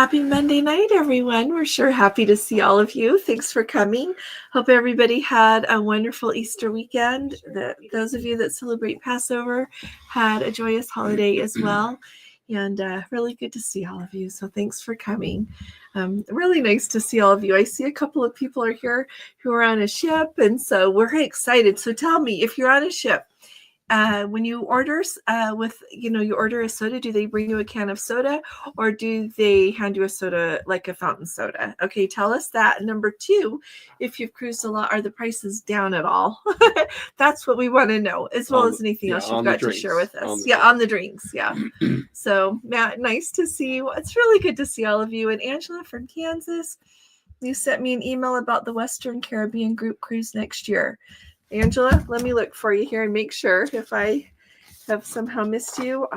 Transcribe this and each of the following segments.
Happy Monday night, everyone. We're sure happy to see all of you. Thanks for coming. Hope everybody had a wonderful Easter weekend. Those of you that celebrate Passover had a joyous holiday as well. And really good to see all of you. So thanks for coming. Really nice to see all of you. I see a couple of people are here who are on a ship, and so we're excited. So tell me, if you're on a ship, when you order you order a soda, do they bring you a can of soda or do they hand you a soda like a fountain soda? Okay, tell us that. Number two, if you've cruised a lot, are the prices down at all? That's what we want to know, as well as anything else you've got to share with us. On the drinks. Yeah. So Matt, nice to see you. It's really good to see all of you. And Angela from Kansas, you sent me an email about the Western Caribbean group cruise next year. Angela, let me look for you here and make sure if I have somehow missed you.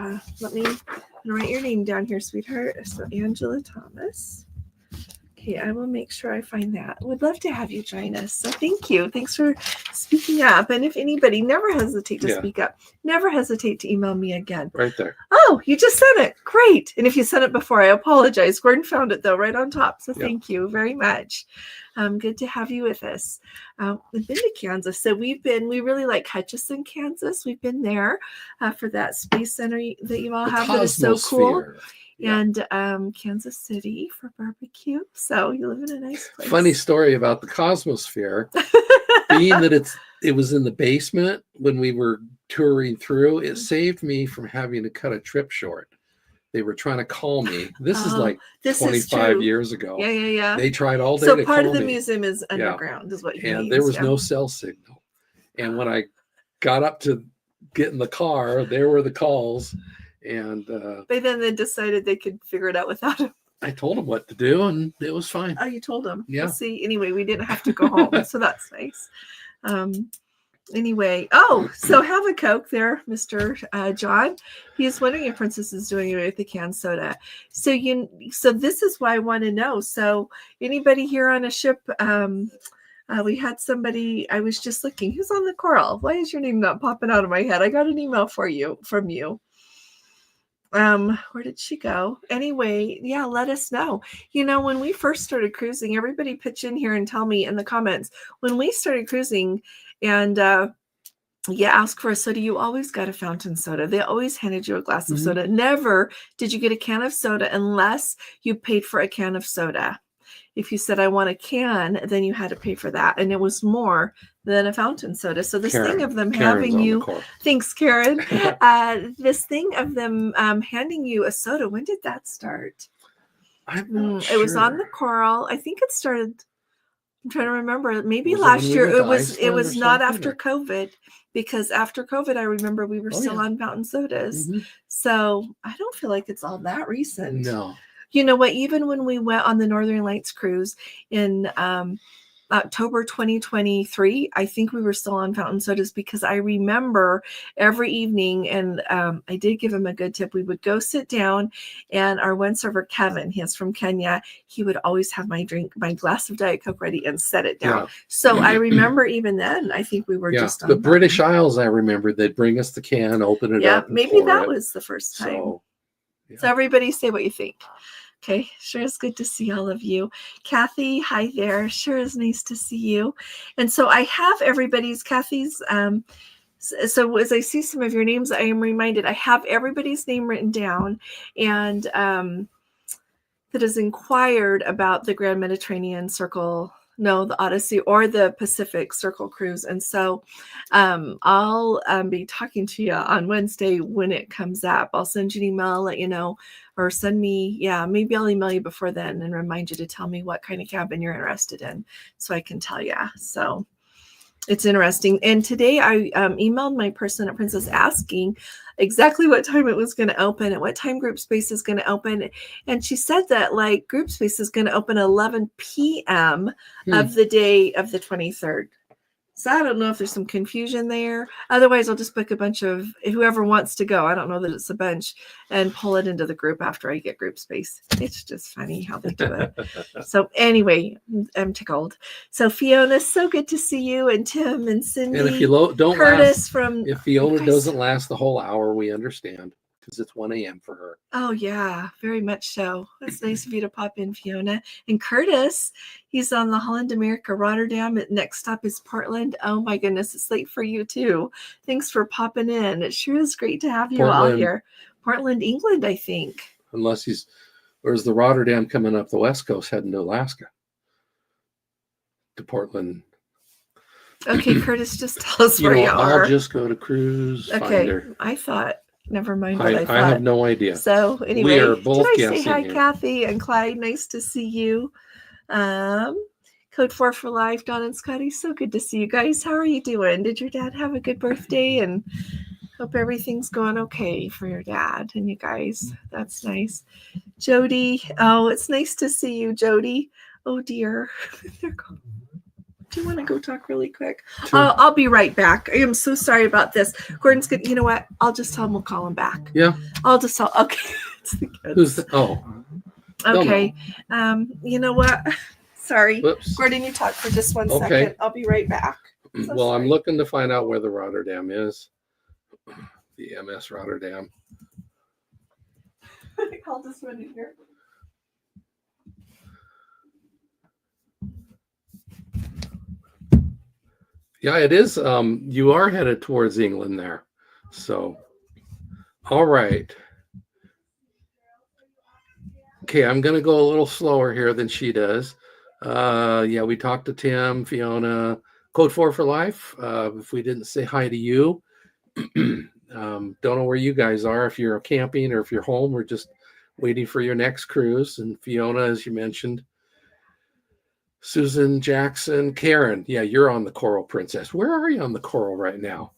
Let me write your name down here, sweetheart. So Angela Thomas. Okay, I will make sure I find that. Would love to have you join us. So thank you. Thanks for speaking up. And if anybody, never hesitate to speak up. Never hesitate to email me again. Right there. Oh, you just sent it. Great. And if you sent it before, I apologize. Gordon found it, though, right on top. So thank you very much. Good to have you with us. We've been to Kansas. So we really like Hutchinson, Kansas. We've been there for that space center that you all have. That is so cool. Yeah. And Kansas City for barbecue. So you live in a nice place. Funny story about the Cosmosphere. Being that it was in the basement when we were touring through, it saved me from having to cut a trip short. They were trying to call me. This is like 25 years ago. Yeah. They tried all day to call me. So part of the museum is underground, is what you mean. And there was no cell signal. And when I got up to get in the car, there were the calls. And but then they decided they could figure it out without him. I told them what to do, and it was fine. Oh, you told them? Yeah. Well, see, anyway, we didn't have to go home, so that's nice. Anyway, so have a Coke there, Mr. John. He's wondering if Princess is doing it with the canned soda. So this is why I want to know. So anybody here on a ship? We had somebody. I was just looking. Who's on the Coral? Why is your name not popping out of my head? I got an email from you. Where did she go? Anyway, yeah, let us know. When we first started cruising, everybody pitch in here and tell me in the comments. When we started cruising and ask for a soda, you always got a fountain soda. They always handed you a glass of soda. Never did you get a can of soda unless you paid for a can of soda. If you said, I want a can, then you had to pay for that. And it was more than a fountain soda. So this thing of them having you, thanks, Karen. This thing of them handing you a soda, when did that start? I'm not sure. It was on the Coral. I think it started, I'm trying to remember, maybe last year. It was not after COVID, because after COVID, I remember we were still on fountain sodas. So I don't feel like it's all that recent. No. You know what? Even when we went on the Northern Lights cruise in October 2023, I think we were still on fountain sodas, because I remember every evening, and I did give him a good tip. We would go sit down, and our one server, Kevin, he's from Kenya, he would always have my glass of Diet Coke ready and set it down. Yeah. So I remember even then, I think we were just on the British Isles. I remember they'd bring us the can, open it up. Yeah, maybe that was the first time. So everybody say what you think. Okay, sure is good to see all of you. Kathy, hi there. Sure is nice to see you. And so I have Kathy's, so as I see some of your names, I am reminded I have everybody's name written down, and that has inquired about the Grand Mediterranean Circle, the Odyssey or the Pacific Circle cruise. And so I'll be talking to you on Wednesday when it comes up. I'll send you an email, let you know, or send me, maybe I'll email you before then and remind you to tell me what kind of cabin you're interested in, so I can tell you. So it's interesting. And today I emailed my person at Princess asking exactly what time it was going to open and what time group space is going to open. And she said that group space is going to open at 11 p.m. of the day of the 23rd. So I don't know if there's some confusion there. Otherwise, I'll just book a bunch of whoever wants to go. I don't know that it's a bunch, and pull it into the group after I get group space. It's just funny how they do it. So anyway, I'm tickled. So Fiona, so good to see you, and Tim and Cindy. And if you if Fiona doesn't last the whole hour, we understand. because it's 1 a.m. for her. Oh, yeah, very much so. It's nice of you to pop in, Fiona. And Curtis, he's on the Holland America Rotterdam. Next stop is Portland. Oh, my goodness, it's late for you, too. Thanks for popping in. It sure is great to have you all here. Portland, England, I think. Unless he's, or is the Rotterdam coming up the West Coast heading to Alaska? To Portland. Okay, Curtis, just tell us where you are. I'll just go to Cruise Finder. I thought, never mind what I thought. I have no idea. So anyway, we are both did I say hi, here. Kathy and Clyde? Nice to see you. Code 4 for life, Don and Scotty. So good to see you guys. How are you doing? Did your dad have a good birthday? And hope everything's going okay for your dad and you guys. That's nice. Jody. Oh, it's nice to see you, Jody. Oh dear. Do you want to go talk really quick? Sure. I'll be right back. I am so sorry about this. Gordon's good. You know what? I'll just tell him we'll call him back. Yeah. I'll just tell. Okay. It's the kids. Who's the, oh. Okay. You know what? Sorry. Whoops. Gordon, you talk for just 1 second. I'll be right back. So well, sorry. I'm looking to find out where the Rotterdam is. The MS Rotterdam. I'll just run in here. Yeah, it is. You are headed towards England there. So, all right. Okay, I'm going to go a little slower here than she does. Yeah, we talked to Tim, Fiona, Code 4 for life. If we didn't say hi to you, don't know where you guys are, if you're camping or if you're home or just waiting for your next cruise. And Fiona, as you mentioned, Susan, Jackson, Karen. Yeah, you're on the Coral Princess. Where are you on the Coral right now?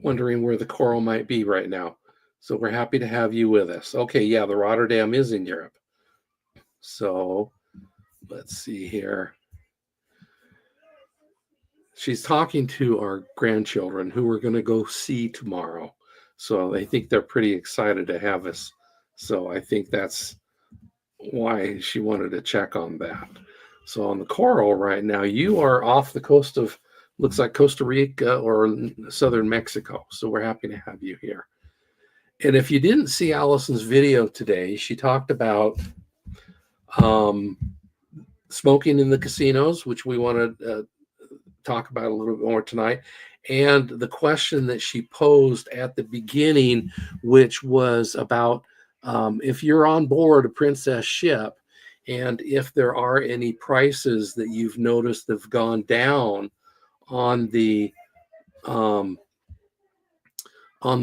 Wondering where the Coral might be right now. So we're happy to have you with us. Okay, yeah, the Rotterdam is in Europe. So let's see here. She's talking to our grandchildren who we're going to go see tomorrow. So I think they're pretty excited to have us. So I think that's why she wanted to check on that. So on the Coral right now, you are off the coast of, looks like Costa Rica or southern Mexico. So we're happy to have you here. And if you didn't see Allison's video today, she talked about smoking in the casinos, which we want to talk about a little bit more tonight. And the question that she posed at the beginning, which was about if you're on board a Princess ship and if there are any prices that you've noticed that have gone down on the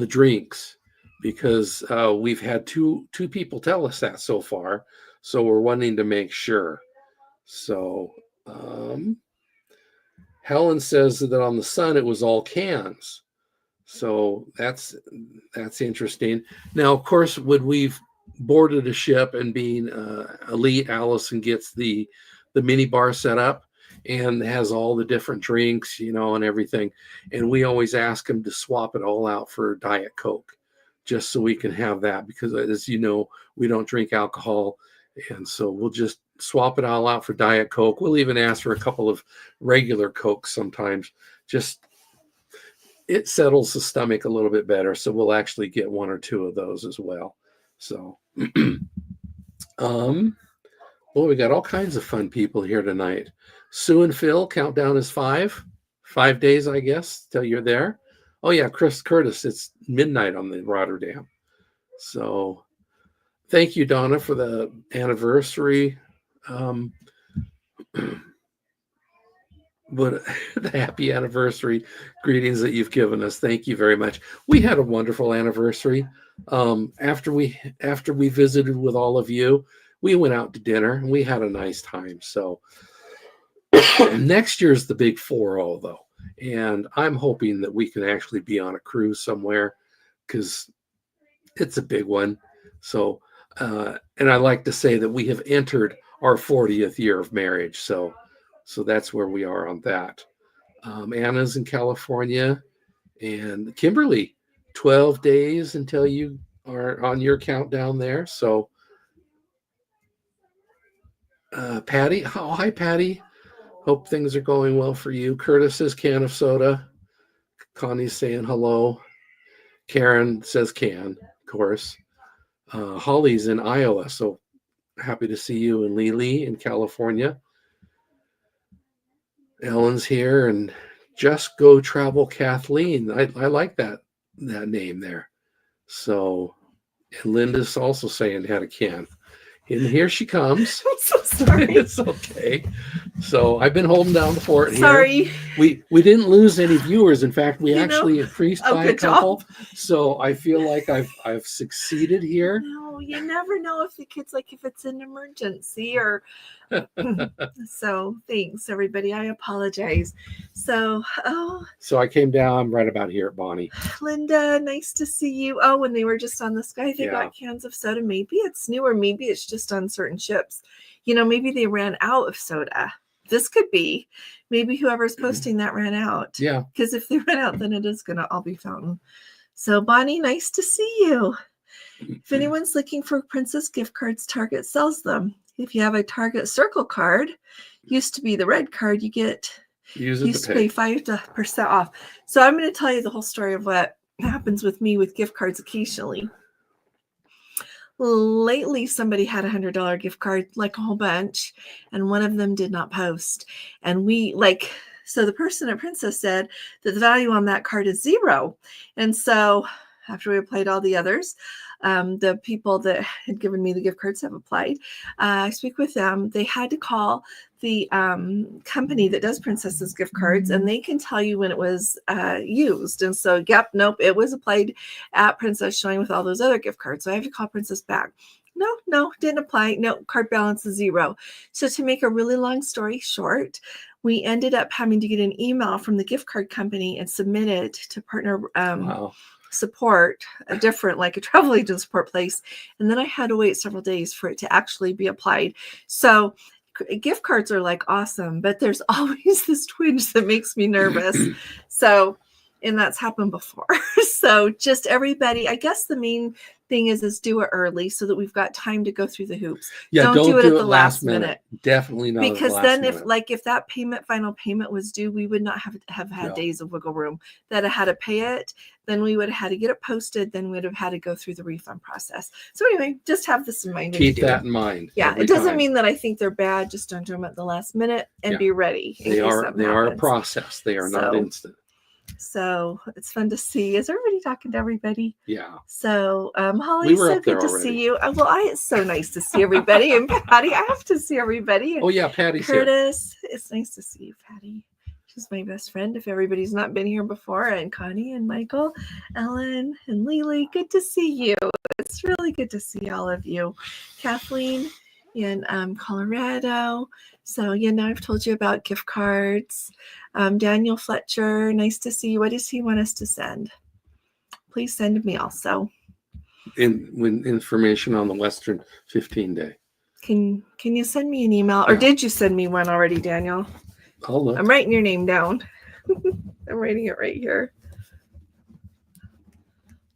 drinks, because we've had two people tell us that so far. So we're wanting to make sure. So Helen says that on the Sun, it was all cans. So that's interesting. Now, of course, when we've boarded a ship and being elite, Allison gets the mini bar set up and has all the different drinks, and everything. And we always ask them to swap it all out for Diet Coke, just so we can have that, because as you know, we don't drink alcohol. And so we'll just swap it all out for Diet Coke. We'll even ask for a couple of regular Cokes sometimes. Just, it settles the stomach a little bit better. So we'll actually get one or two of those as well. So, well, we got all kinds of fun people here tonight. Sue and Phil, countdown is 5 days, I guess, till you're there. Oh yeah, Chris Curtis, it's midnight on the Rotterdam. So thank you, Donna, for the anniversary. But the happy anniversary greetings that you've given us. Thank you very much. We had a wonderful anniversary. After we visited with all of you, we went out to dinner and we had a nice time. So next year's the big 4-0 though. And I'm hoping that we can actually be on a cruise somewhere, because it's a big one. So, and I like to say that we have entered our 40th year of marriage. So that's where we are on that. Anna's in California, and Kimberly, 12 days until you are on your countdown there. So Patty, oh, hi, Patty. Hope things are going well for you. Curtis says can of soda. Connie's saying hello. Karen says can, of course. Holly's in Iowa, so happy to see you. And Lily in California. Ellen's here, and Just Go Travel Kathleen. I like that name there. So, and Linda's also saying had a can. And here she comes. I'm so sorry. It's okay. So I've been holding down the fort here. Sorry. We didn't lose any viewers. In fact, we actually increased oh, by a good couple. job. So I feel like I've succeeded here. No, you never know if the kid's like if it's an emergency or so thanks everybody. I apologize. So So I came down right about here at Bonnie. Linda, nice to see you. Oh, when they were just on the sky, they got cans of soda. Maybe it's new, or maybe it's just on certain ships. You know, maybe they ran out of soda. This could be. Maybe whoever's posting that ran out. Yeah. Because if they ran out, then it is going to all be fountain. So Bonnie, nice to see you. If anyone's looking for Princess gift cards, Target sells them. If you have a Target Circle card, used to be the red card, you get used to pay 5% off. So I'm going to tell you the whole story of what happens with me with gift cards occasionally. Lately, somebody had $100 gift card, like a whole bunch, and one of them did not post. And so the person at Princess said that the value on that card is 0. And so after we applied all the others, the people that had given me the gift cards have applied. I speak with them. They had to call the company that does Princess's gift cards, and they can tell you when it was used. And so, nope, it was applied at Princess, showing with all those other gift cards. So I have to call Princess back. No, didn't apply. No, card balance is 0. So to make a really long story short, we ended up having to get an email from the gift card company and submit it to partner support, a different, like a travel agent support place. And then I had to wait several days for it to actually be applied. So gift cards are like awesome, but there's always this twinge that makes me nervous. So, and that's happened before. So just everybody, I guess the main thing is do it early so that we've got time to go through the hoops. Yeah, don't do it at the last minute. Definitely not. Because then if that final payment was due, we would not have had days of wiggle room. That I had to pay it, then we would have had to get it posted, then we'd have had to go through the refund process. So anyway, just have this in mind. Keep that in mind. Yeah, it doesn't mean that I think they're bad. Just don't do them at the last minute and be ready. They are a process. They are not instant. So it's fun to see. Is everybody talking to everybody? Yeah. So Holly, so good to see you. Well, it's so nice to see everybody. And Patty, I have to see everybody. And oh yeah, Patty's Curtis, here. It's nice to see you, Patty. She's my best friend. If everybody's not been here before, and Connie and Michael, Ellen and Lily, good to see you. It's really good to see all of you. Kathleen in Colorado. So now I've told you about gift cards. Daniel Fletcher, nice to see you. What does he want us to send? Please send me also. With information on the Western 15-day. Can you send me an email? Or did you send me one already, Daniel? I'll look. I'm writing your name down. I'm writing it right here.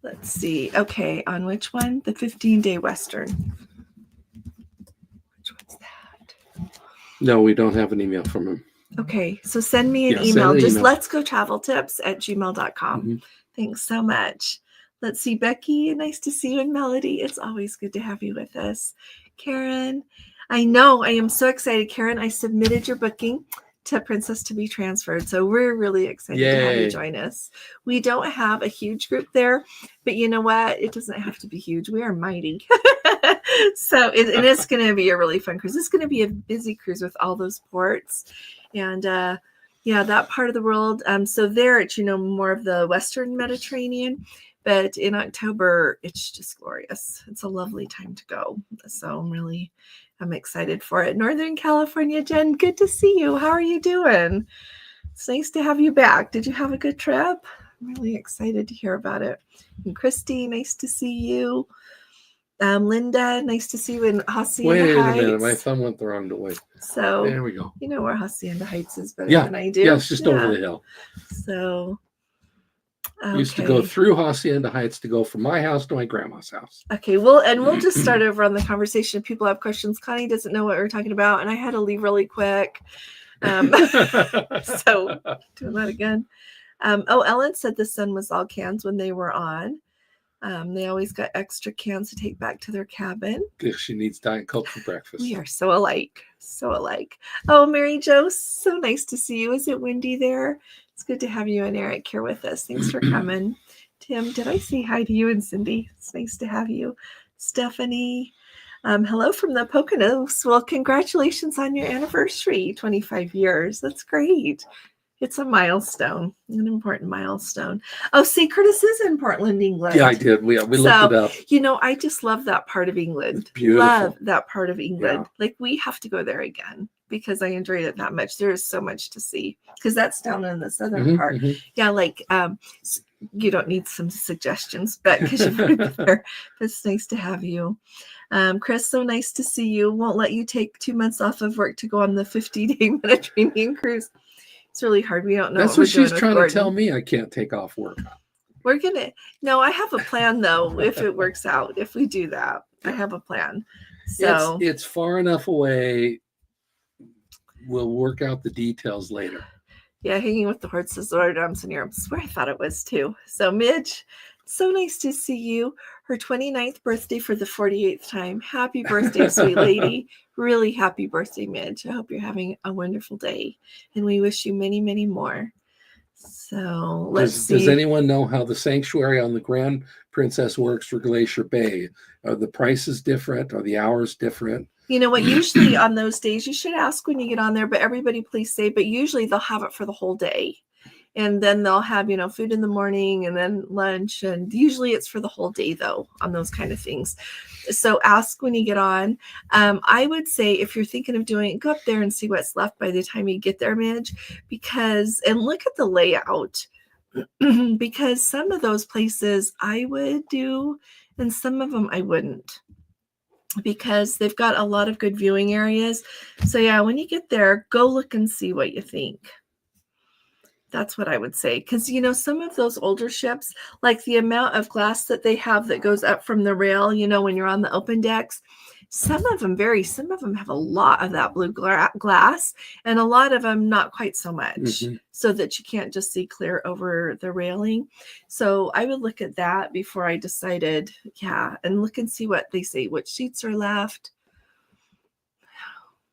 Let's see. Okay, on which one? The 15-day Western. Which one's that? No, we don't have an email from him. Okay, so send me an email. Just let's go travel tips at gmail.com. Mm-hmm. Thanks so much. Let's see, Becky. Nice to see you. And Melody, it's always good to have you with us. Karen, I know. I am so excited. Karen, I submitted your booking to Princess to be transferred. So we're really excited to have you join us. We don't have a huge group there, but you know what? It doesn't have to be huge. We are mighty. So it's going to be a really fun cruise. It's going to be a busy cruise with all those ports. And that part of the world. So there it's, more of the Western Mediterranean, but in October, it's just glorious. It's a lovely time to go. So I'm excited for it. Northern California, Jen, good to see you. How are you doing? It's nice to have you back. Did you have a good trip? I'm really excited to hear about it. And Christy, nice to see you. Linda, nice to see you in Hacienda Heights. Wait a minute, my thumb went the wrong way. So there we go. You know where Hacienda Heights is better than I do. Yeah, it's just over the hill. So used to go through Hacienda Heights to go from my house to my grandma's house. Okay, we'll just start over on the conversation. If people have questions, Connie doesn't know what we're talking about, and I had to leave really quick. So doing that again. Ellen said the sun was all cans when they were on. They always got extra cans to take back to their cabin. If she needs Diet Coke for breakfast. We are so alike. So alike. Oh, Mary Jo, so nice to see you. Is it windy there? It's good to have you and Eric here with us. Thanks for coming. Tim, did I say hi to you and Cindy? It's nice to have you. Stephanie, hello from the Poconos. Well, congratulations on your anniversary, 25 years. That's great. It's a milestone, an important milestone. Oh, see, Curtis is in Portland, England. Yeah, I did. We looked it up. You know, I just love that part of England. It's beautiful. Love that part of England. Yeah. Like, we have to go there again because I enjoyed it that much. There is so much to see because that's down in the southern part. Yeah, like you don't need some suggestions, but because you've been there, but it's nice to have you. Chris, so nice to see you. Won't let you take 2 months off of work to go on the 50-day Mediterranean cruise. It's really hard. We don't know. That's what she's trying to tell me. I can't take off work. We're gonna. No, I have a plan though. If it works out, if we do that, I have a plan. So it's far enough away. We'll work out the details later. Yeah, hanging with the horses, Lord arms and Europe. That's where I thought it was too. So Midge, so nice to see you. Her 29th birthday for the 48th time. Happy birthday, sweet lady. Really happy birthday, Midge. I hope you're having a wonderful day. And we wish you many, many more. So let's see. Does anyone know how the sanctuary on the Grand Princess works for Glacier Bay? Are the prices different? Are the hours different? You know what? Usually on those days, you should ask when you get on there, but everybody please say, but usually they'll have it for the whole day. And then they'll have, food in the morning and then lunch. And usually it's for the whole day, though, on those kind of things. So ask when you get on. I would say if you're thinking of doing it, go up there and see what's left by the time you get there, Midge, and look at the layout. Because some of those places I would do and some of them I wouldn't. Because they've got a lot of good viewing areas. So yeah, when you get there, go look and see what you think. That's what I would say. Because, some of those older ships, like the amount of glass that they have that goes up from the rail, when you're on the open decks, some of them have a lot of that blue glass and a lot of them not quite so much, so that you can't just see clear over the railing. So I would look at that before I decided, and look and see what they say, which seats are left.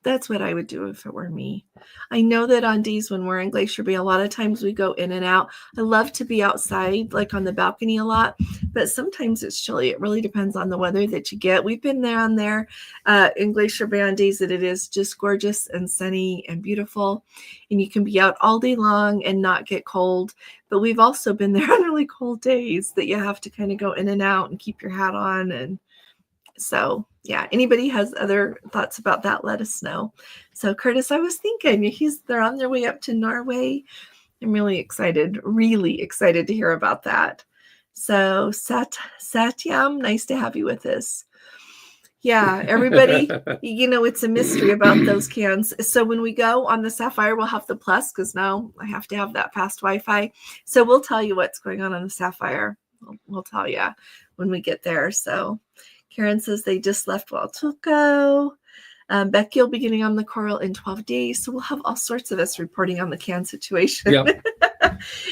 That's what I would do if it were me. I know that on days when we're in Glacier Bay, a lot of times we go in and out. I love to be outside, like on the balcony a lot, but sometimes it's chilly. It really depends on the weather that you get. We've been there in Glacier Bay on days that it is just gorgeous and sunny and beautiful, and you can be out all day long and not get cold. But we've also been there on really cold days that you have to kind of go in and out and keep your hat on. And so, anybody has other thoughts about that, let us know. So Curtis, I was thinking they're on their way up to Norway. I'm really excited to hear about that. So Satyam, nice to have you with us. Yeah, everybody, it's a mystery about those cans. So when we go on the Sapphire, we'll have the Plus because now I have to have that fast Wi-Fi. So we'll tell you what's going on the Sapphire. We'll tell you when we get there. So Karen says they just left Huatulco. Becky will be getting on the Coral in 12 days. So we'll have all sorts of us reporting on the can situation. Yep.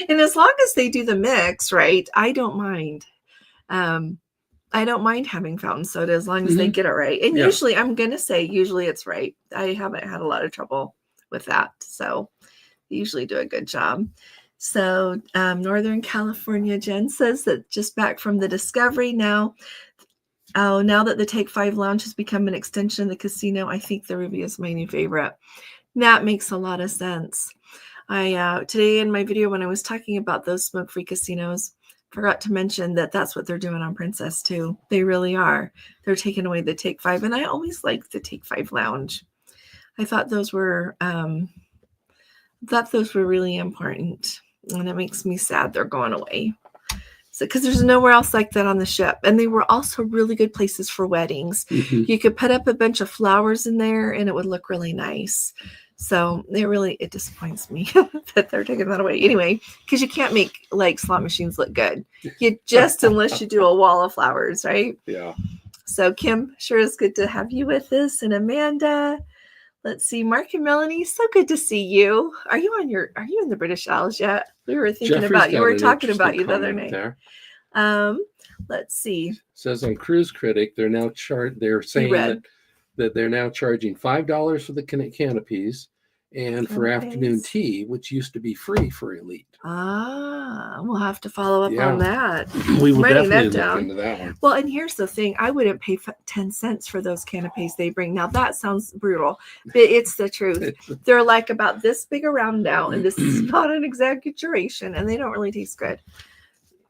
And as long as they do the mix, right, I don't mind. I don't mind having fountain soda as long as they get it right. And usually it's right. I haven't had a lot of trouble with that. So they usually do a good job. So Northern California, Jen says that just back from the Discovery now. Oh, now that the Take 5 Lounge has become an extension of the casino, I think the Ruby is my new favorite. That makes a lot of sense. I today in my video when I was talking about those smoke-free casinos, forgot to mention that that's what they're doing on Princess too. They really are. They're taking away the Take 5, and I always liked the Take 5 Lounge. I thought those were really important, and it makes me sad they're going away. So, because there's nowhere else like that on the ship. And they were also really good places for weddings. You could put up a bunch of flowers in there and it would look really nice. So it disappoints me that they're taking that away. Anyway, because you can't make like slot machines look good. Unless you do a wall of flowers, right? Yeah. So Kim, sure is good to have you with us. And Amanda, Let's see, Mark and Melanie, so good to see you. Are you in the British Isles yet? We were thinking Jeffrey's about you. got We were an talking about interesting you the other comment night. there. Let's see. Says on Cruise Critic, they're now they're saying that they're now charging $5 for the canopies and for afternoon tea, which used to be free for Elite. We'll have to follow up on that. We will definitely look into that one. Well, and here's the thing. I wouldn't pay 10 cents for those canapes they bring. Now, that sounds brutal, but it's the truth. They're like about this big around now, and this is not an exaggeration, and they don't really taste good.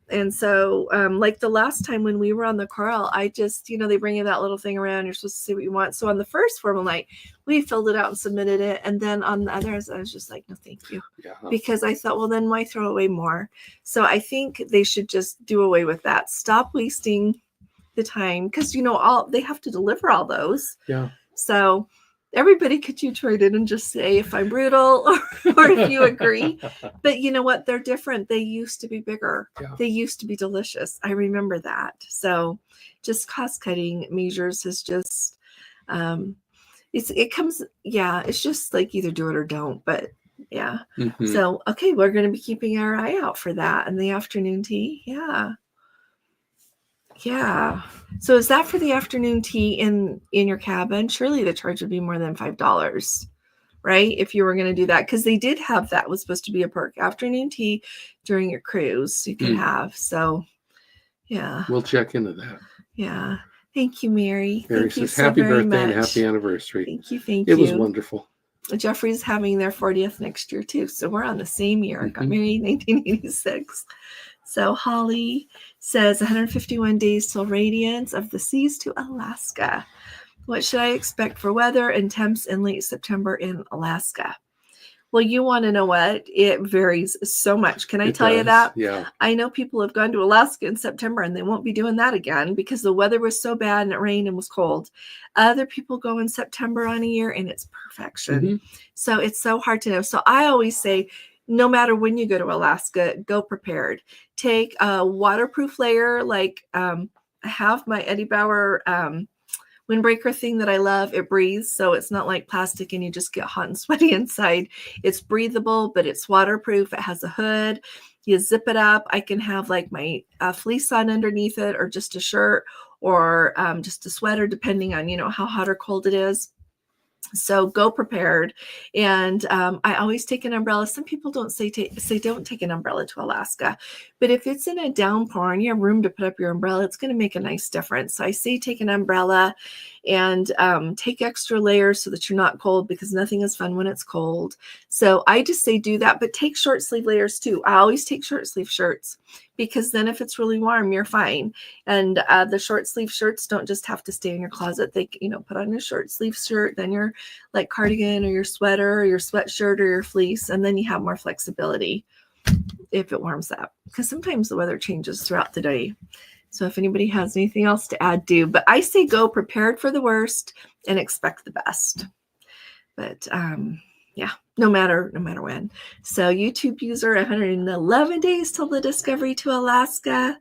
And so, like the last time when we were on the Coral, I just, they bring you that little thing around. You're supposed to see what you want. So on the first formal night, we filled it out and submitted it. And then on the others, I was just like, no, thank you. Yeah. Because I thought, well, then why throw away more? So I think they should just do away with that. Stop wasting the time because, they have to deliver all those. Yeah. So everybody could you trade it and just say if I'm brutal or if you agree. But you know what? They're different. They used to be bigger. Yeah. They used to be delicious. I remember that. So just cost cutting measures has just it's just like either do it or don't. But yeah. Mm-hmm. So okay, we're going to be keeping our eye out for that in the afternoon tea. Yeah. Yeah. So is that for the afternoon tea in your cabin? Surely the charge would be more than $5, right? If you were going to do that, because they did have that was supposed to be a perk afternoon tea during your cruise you can have. So yeah. We'll check into that. Yeah. Thank you, Mary. Mary says happy birthday and happy anniversary. Thank you. Thank you. It was wonderful. Jeffrey's having their 40th next year too. So we're on the same year. Mm-hmm. Got married in 1986. So Holly says 151 days till radiance of the seas to Alaska. What should I expect for weather and temps in late September in Alaska? Well, you want to know what? It varies so much. Can I tell you that? Yeah. I know people have gone to Alaska in September and they won't be doing that again because the weather was so bad and it rained and was cold. Other people go in September on a year and it's perfection. Mm-hmm. So it's so hard to know. So I always say, no matter when you go to Alaska, go prepared. Take a waterproof layer. Like I have my Eddie Bauer windbreaker thing that I love. It breathes, so it's not like plastic and you just get hot and sweaty inside. It's breathable, but it's waterproof. It has a hood. You zip it up. I can have like my fleece on underneath it or just a shirt or just a sweater, depending on, how hot or cold it is. So go prepared. And I always take an umbrella. Some people don't say don't take an umbrella to Alaska, but if it's in a downpour and you have room to put up your umbrella, it's going to make a nice difference. So I say take an umbrella and take extra layers so that you're not cold, because nothing is fun when it's cold. So I just say do that, but take short sleeve layers too. I always take short sleeve shirts, because then if it's really warm, you're fine. And the short sleeve shirts don't just have to stay in your closet. They, put on your short sleeve shirt, then your like cardigan or your sweater or your sweatshirt or your fleece, and then you have more flexibility if it warms up, because sometimes the weather changes throughout the day. So if anybody has anything else to add, do. But I say go prepared for the worst and expect the best. But yeah, no matter when. So YouTube user, 111 days till the discovery to Alaska.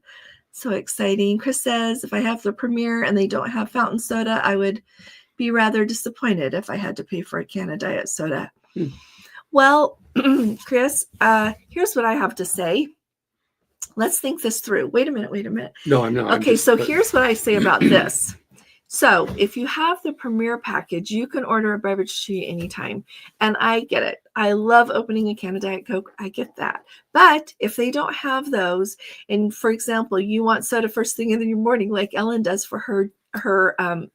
So exciting. Chris says, if I have the Premier and they don't have fountain soda, I would be rather disappointed if I had to pay for a can of diet soda. Well, Chris, here's what I have to say. Let's think this through. Wait a minute. No, I'm not. Okay, here's what I say about this. So if you have the Premier package, you can order a beverage tea anytime. And I get it. I love opening a can of Diet Coke. I get that. But if they don't have those, and for example, you want soda first thing in the morning, like Ellen does for her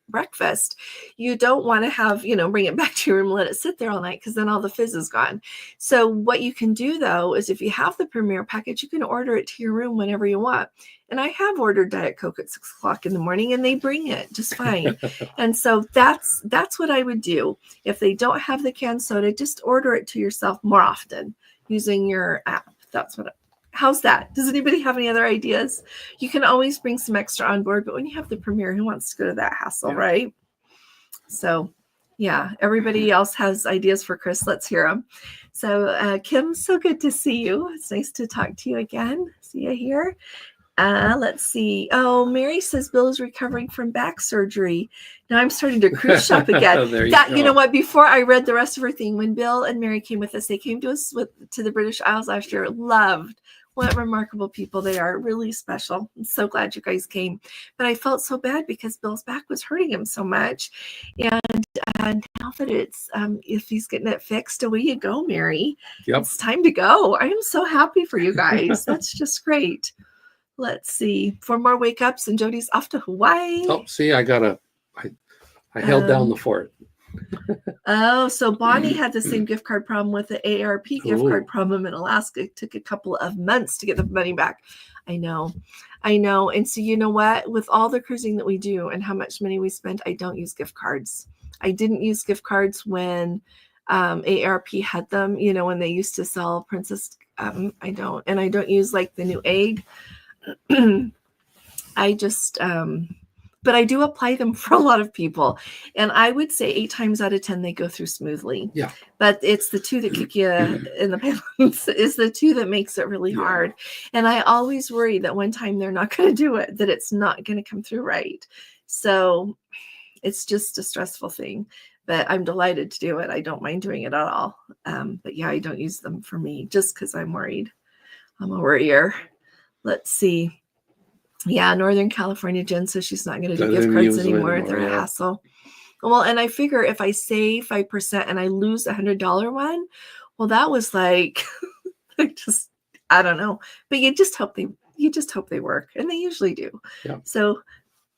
breakfast, you don't want to have, bring it back to your room and let it sit there all night, because then all the fizz is gone. So what you can do though is if you have the Premier package, you can order it to your room whenever you want. And I have ordered Diet Coke at 6 o'clock in the morning and they bring it just fine. And so that's what I would do. If they don't have the canned soda, just order it to yourself more often using your app. How's that? Does anybody have any other ideas? You can always bring some extra on board, but when you have the Premier, who wants to go to that hassle, right? So yeah, everybody else has ideas for Chris. Let's hear them. So Kim, so good to see you. It's nice to talk to you again. See you here. Let's see. Oh, Mary says Bill is recovering from back surgery. Now I'm starting to cruise shop again. There you That go. you know what? Before I read the rest of her thing, when Bill and Mary came with us, they came to us to the British Isles last year. Loved. What remarkable people they are. Really special. I'm so glad you guys came. But I felt so bad because Bill's back was hurting him so much. And now that it's if he's getting it fixed, away you go, Mary. Yep. It's time to go. I am so happy for you guys. That's just great. Let's see. 4 more wake ups and Jody's off to Hawaii. Oh, see, I held down the fort. Oh, so Bonnie had the same gift card problem with the AARP gift card Ooh. problem in Alaska. It took a couple of months to get the money back. I know. And so you know what? With all the cruising that we do and how much money we spend, I don't use gift cards. I didn't use gift cards when AARP had them, when they used to sell Princess. I don't. And I don't use like the new egg. I just but I do apply them for a lot of people, and I would say 8 times out of 10 they go through smoothly. Yeah, but it's the 2 that kick you in the pants is the 2 that makes it really hard. And I always worry that one time they're not going to do it, that it's not going to come through right. So it's just a stressful thing, but I'm delighted to do it. I don't mind doing it at all. But yeah, I don't use them for me just because I'm worried. I'm a worrier. Let's see. Yeah, Northern California, Jen says she's not going to do gift cards anymore. They're a hassle. Well, and I figure if I save 5% and I lose $100 one, well, that was like, I don't know. But you just hope they work, and they usually do. Yeah. So,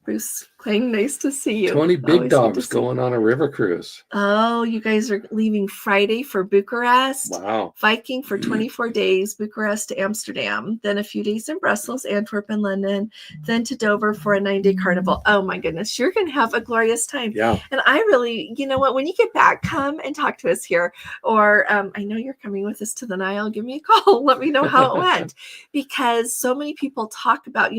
Bruce Clang, nice to see you. Tony Big Dog's going on a river cruise. Oh, you guys are leaving Friday for Bucharest. Wow. Viking for 24 days, Bucharest to Amsterdam, then a few days in Brussels, Antwerp, and London, then to Dover for a 9-day carnival. Oh my goodness, you're going to have a glorious time. Yeah. And I really, you know what, when you get back, come and talk to us here. Or I know you're coming with us to the Nile. Give me a call. Let me know how it went. Because so many people talk about,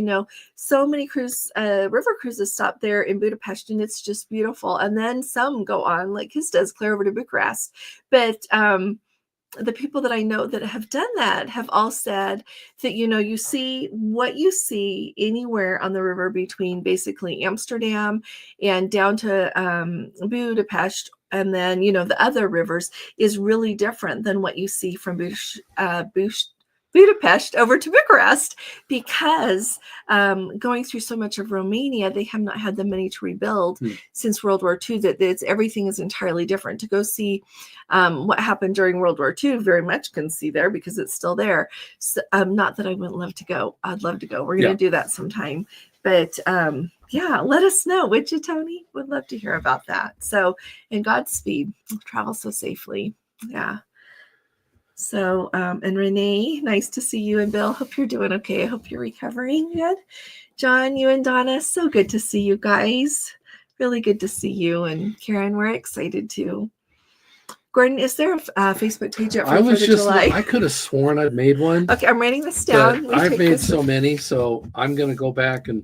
so many river cruises stop there in Budapest, and it's just beautiful. And then some go on, like his does, clear over to Bucharest. But the people that I know that have done that have all said that, you see what you see anywhere on the river between basically Amsterdam and down to Budapest, and then, the other rivers is really different than what you see from Budapest over to Bucharest, because going through so much of Romania, they have not had the money to rebuild since World War II. Everything is entirely different. To go see what happened during World War II, very much can see there because it's still there. So, not that I wouldn't love to go. I'd love to go. We're going to do that sometime. But yeah, let us know, would you, Tony? Would love to hear about that. So, and Godspeed. Travel so safely. Yeah. So, and Renee, nice to see you. And Bill, hope you're doing okay. I hope you're recovering good. John, you and Donna, so good to see you guys. Really good to see you. And Karen, we're excited too. Gordon, is there a Facebook page yet for 4th of July? I could have sworn I'd made one. Okay, I'm writing this down. I've made so many, so I'm going to go back and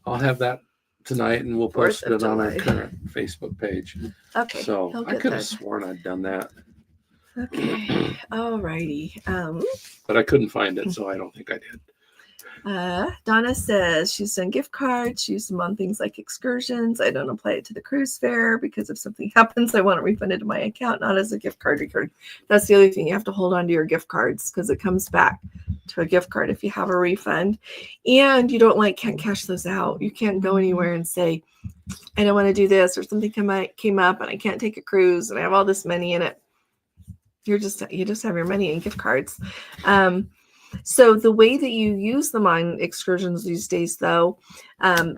I'll have that tonight, and we'll post it on our current Facebook page. Okay. So I could have sworn I'd done that. Okay. All righty. But I couldn't find it, so I don't think I did. Donna says she's done gift cards. She used them on things like excursions. I don't apply it to the cruise fare because if something happens, I want it refunded to my account, not as a gift card recurring. That's the other thing. You have to hold on to your gift cards because it comes back to a gift card if you have a refund. And you can't cash those out. You can't go anywhere and say, I don't want to do this, or something came up and I can't take a cruise and I have all this money in it. You just have your money in gift cards. So the way that you use them on excursions these days, though,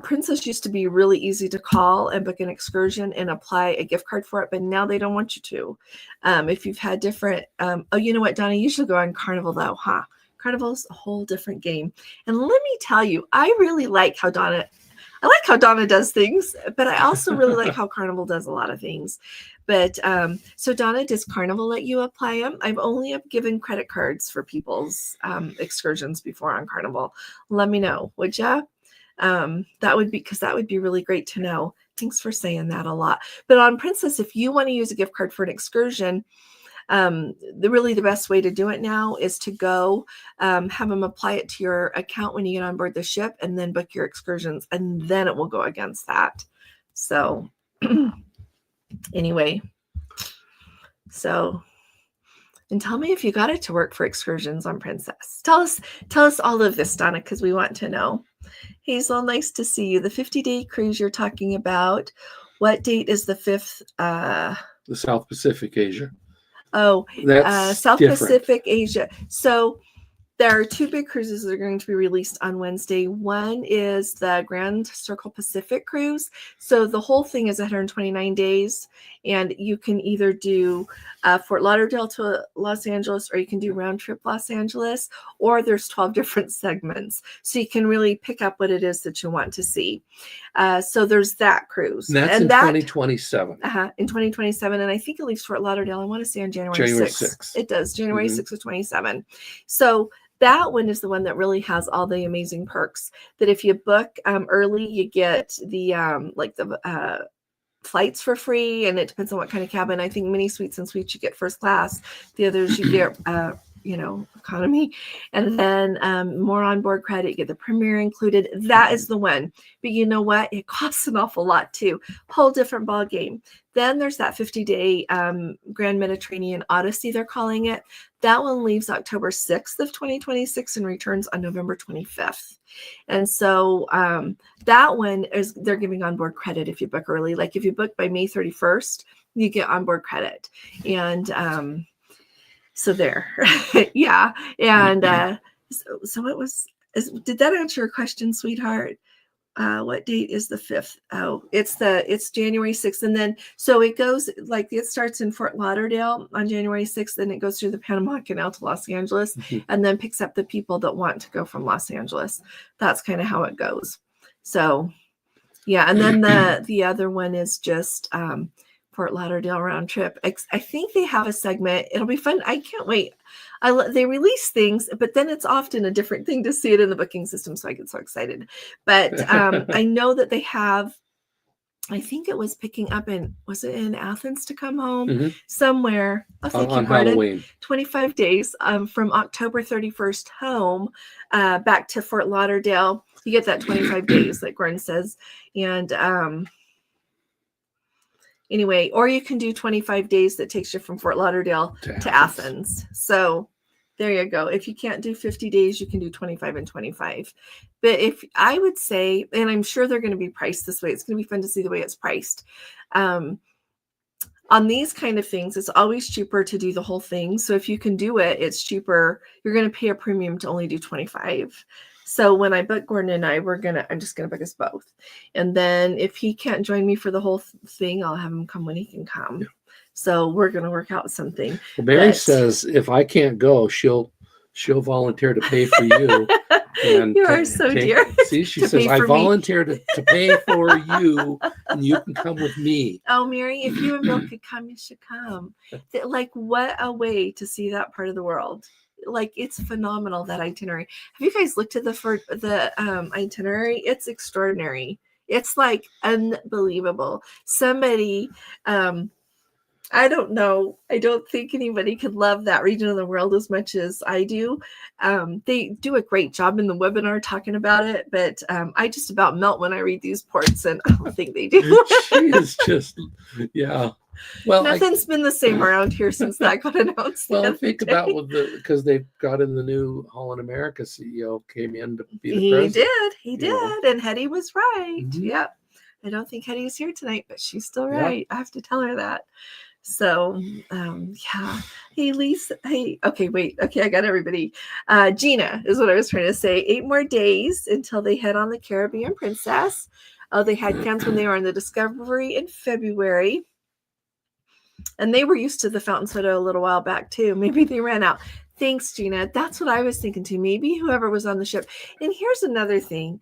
Princess used to be really easy to call and book an excursion and apply a gift card for it, but now they don't want you to. If you've had different, you know what, Donna, you should go on Carnival though, huh? Carnival's a whole different game. And let me tell you, I really like how Donna does things, but I also really like how Carnival does a lot of things. But so Donna, does Carnival let you apply them? I've only given credit cards for people's excursions before on Carnival. Let me know, would ya? That would be really great to know. Thanks for saying that a lot. But on Princess, if you want to use a gift card for an excursion, Really the best way to do it now is to go have them apply it to your account when you get on board the ship, and then book your excursions, and then it will go against that. So anyway, so, and tell me if you got it to work for excursions on Princess. Tell us all of this, Donna, because we want to know. Hazel, nice to see you. The 50-day cruise you're talking about, what date is the 5th? The South Pacific Asia. Oh, that's South different. Pacific Asia. So there are 2 big cruises that are going to be released on Wednesday. One is the Grand Circle Pacific cruise. So the whole thing is 129 days, and you can either do Fort Lauderdale to Los Angeles, or you can do round trip Los Angeles, or there's 12 different segments. So you can really pick up what it is that you want to see. So there's that cruise. And that's in 2027. In 2027. And I think it leaves Fort Lauderdale, I want to say on January 6th. It does, January 6th of 27. So that one is the one that really has all the amazing perks that if you book early, you get the flights for free, and it depends on what kind of cabin. I think mini suites and suites you get first class. The others you get economy, and then more onboard credit, you get the premier included. That is the one. But you know what? It costs an awful lot too. Whole different ball game. Then there's that 50-day Grand Mediterranean Odyssey, they're calling it. That one leaves October 6th of 2026 and returns on November 25th. And so that one is, they're giving onboard credit if you book early. Like if you book by May 31st, you get onboard credit. And so there. Yeah. And so it was, did that answer your question, sweetheart? What date is the 5th? Oh, it's January 6th. And then, so it goes like, it starts in Fort Lauderdale on January 6th, and it goes through the Panama Canal to Los Angeles, and then picks up the people that want to go from Los Angeles. That's kind of how it goes. So yeah. And then the other one is just, Fort Lauderdale round trip. I think they have a segment. It'll be fun. I can't wait. They release things, but then it's often a different thing to see it in the booking system. So I get so excited. But I know that they have, I think it was picking up was it in Athens to come home somewhere? Oh, thank you, Halloween. 25 days from October 31st home back to Fort Lauderdale. You get that 25 days, like Gordon says. And anyway, or you can do 25 days that takes you from Fort Lauderdale to Athens. So there you go. If you can't do 50 days, you can do 25 and 25. But if I would say, and I'm sure they're going to be priced this way, it's going to be fun to see the way it's priced. On these kind of things, it's always cheaper to do the whole thing. So if you can do it, it's cheaper. You're going to pay a premium to only do 25. So when I book Gordon and I, I'm just going to book us both. And then if he can't join me for the whole thing, I'll have him come when he can come. Yeah. So we're going to work out something. Well, Mary says, if I can't go, she'll volunteer to pay for you. And you are so dear. See, she says, I volunteer to pay for you, and you can come with me. Oh, Mary, if you and Bill could come, you should come. Like, what a way to see that part of the world. Like, it's phenomenal, that itinerary. Have you guys looked at the itinerary? It's extraordinary. It's like unbelievable. Somebody, I don't know. I don't think anybody could love that region of the world as much as I do. They do a great job in the webinar talking about it, but I just about melt when I read these ports, and I don't think they do. She is just, yeah. Well, nothing's been the same around here since that got announced. Well, think about because they've got in the new Holland America CEO came in to be the president. He did, and Hetty was right. Yep. I don't think Hetty's here tonight, but she's still right. Yep. I have to tell her that. So, yeah. Hey, Lisa. Hey, okay, wait. Okay, I got everybody. Gina is what I was trying to say. 8 more days until they head on the Caribbean Princess. Oh, they had cans when they were on the Discovery in February. And they were used to the fountain soda a little while back, too. Maybe they ran out. Thanks, Gina. That's what I was thinking, too. Maybe whoever was on the ship. And here's another thing.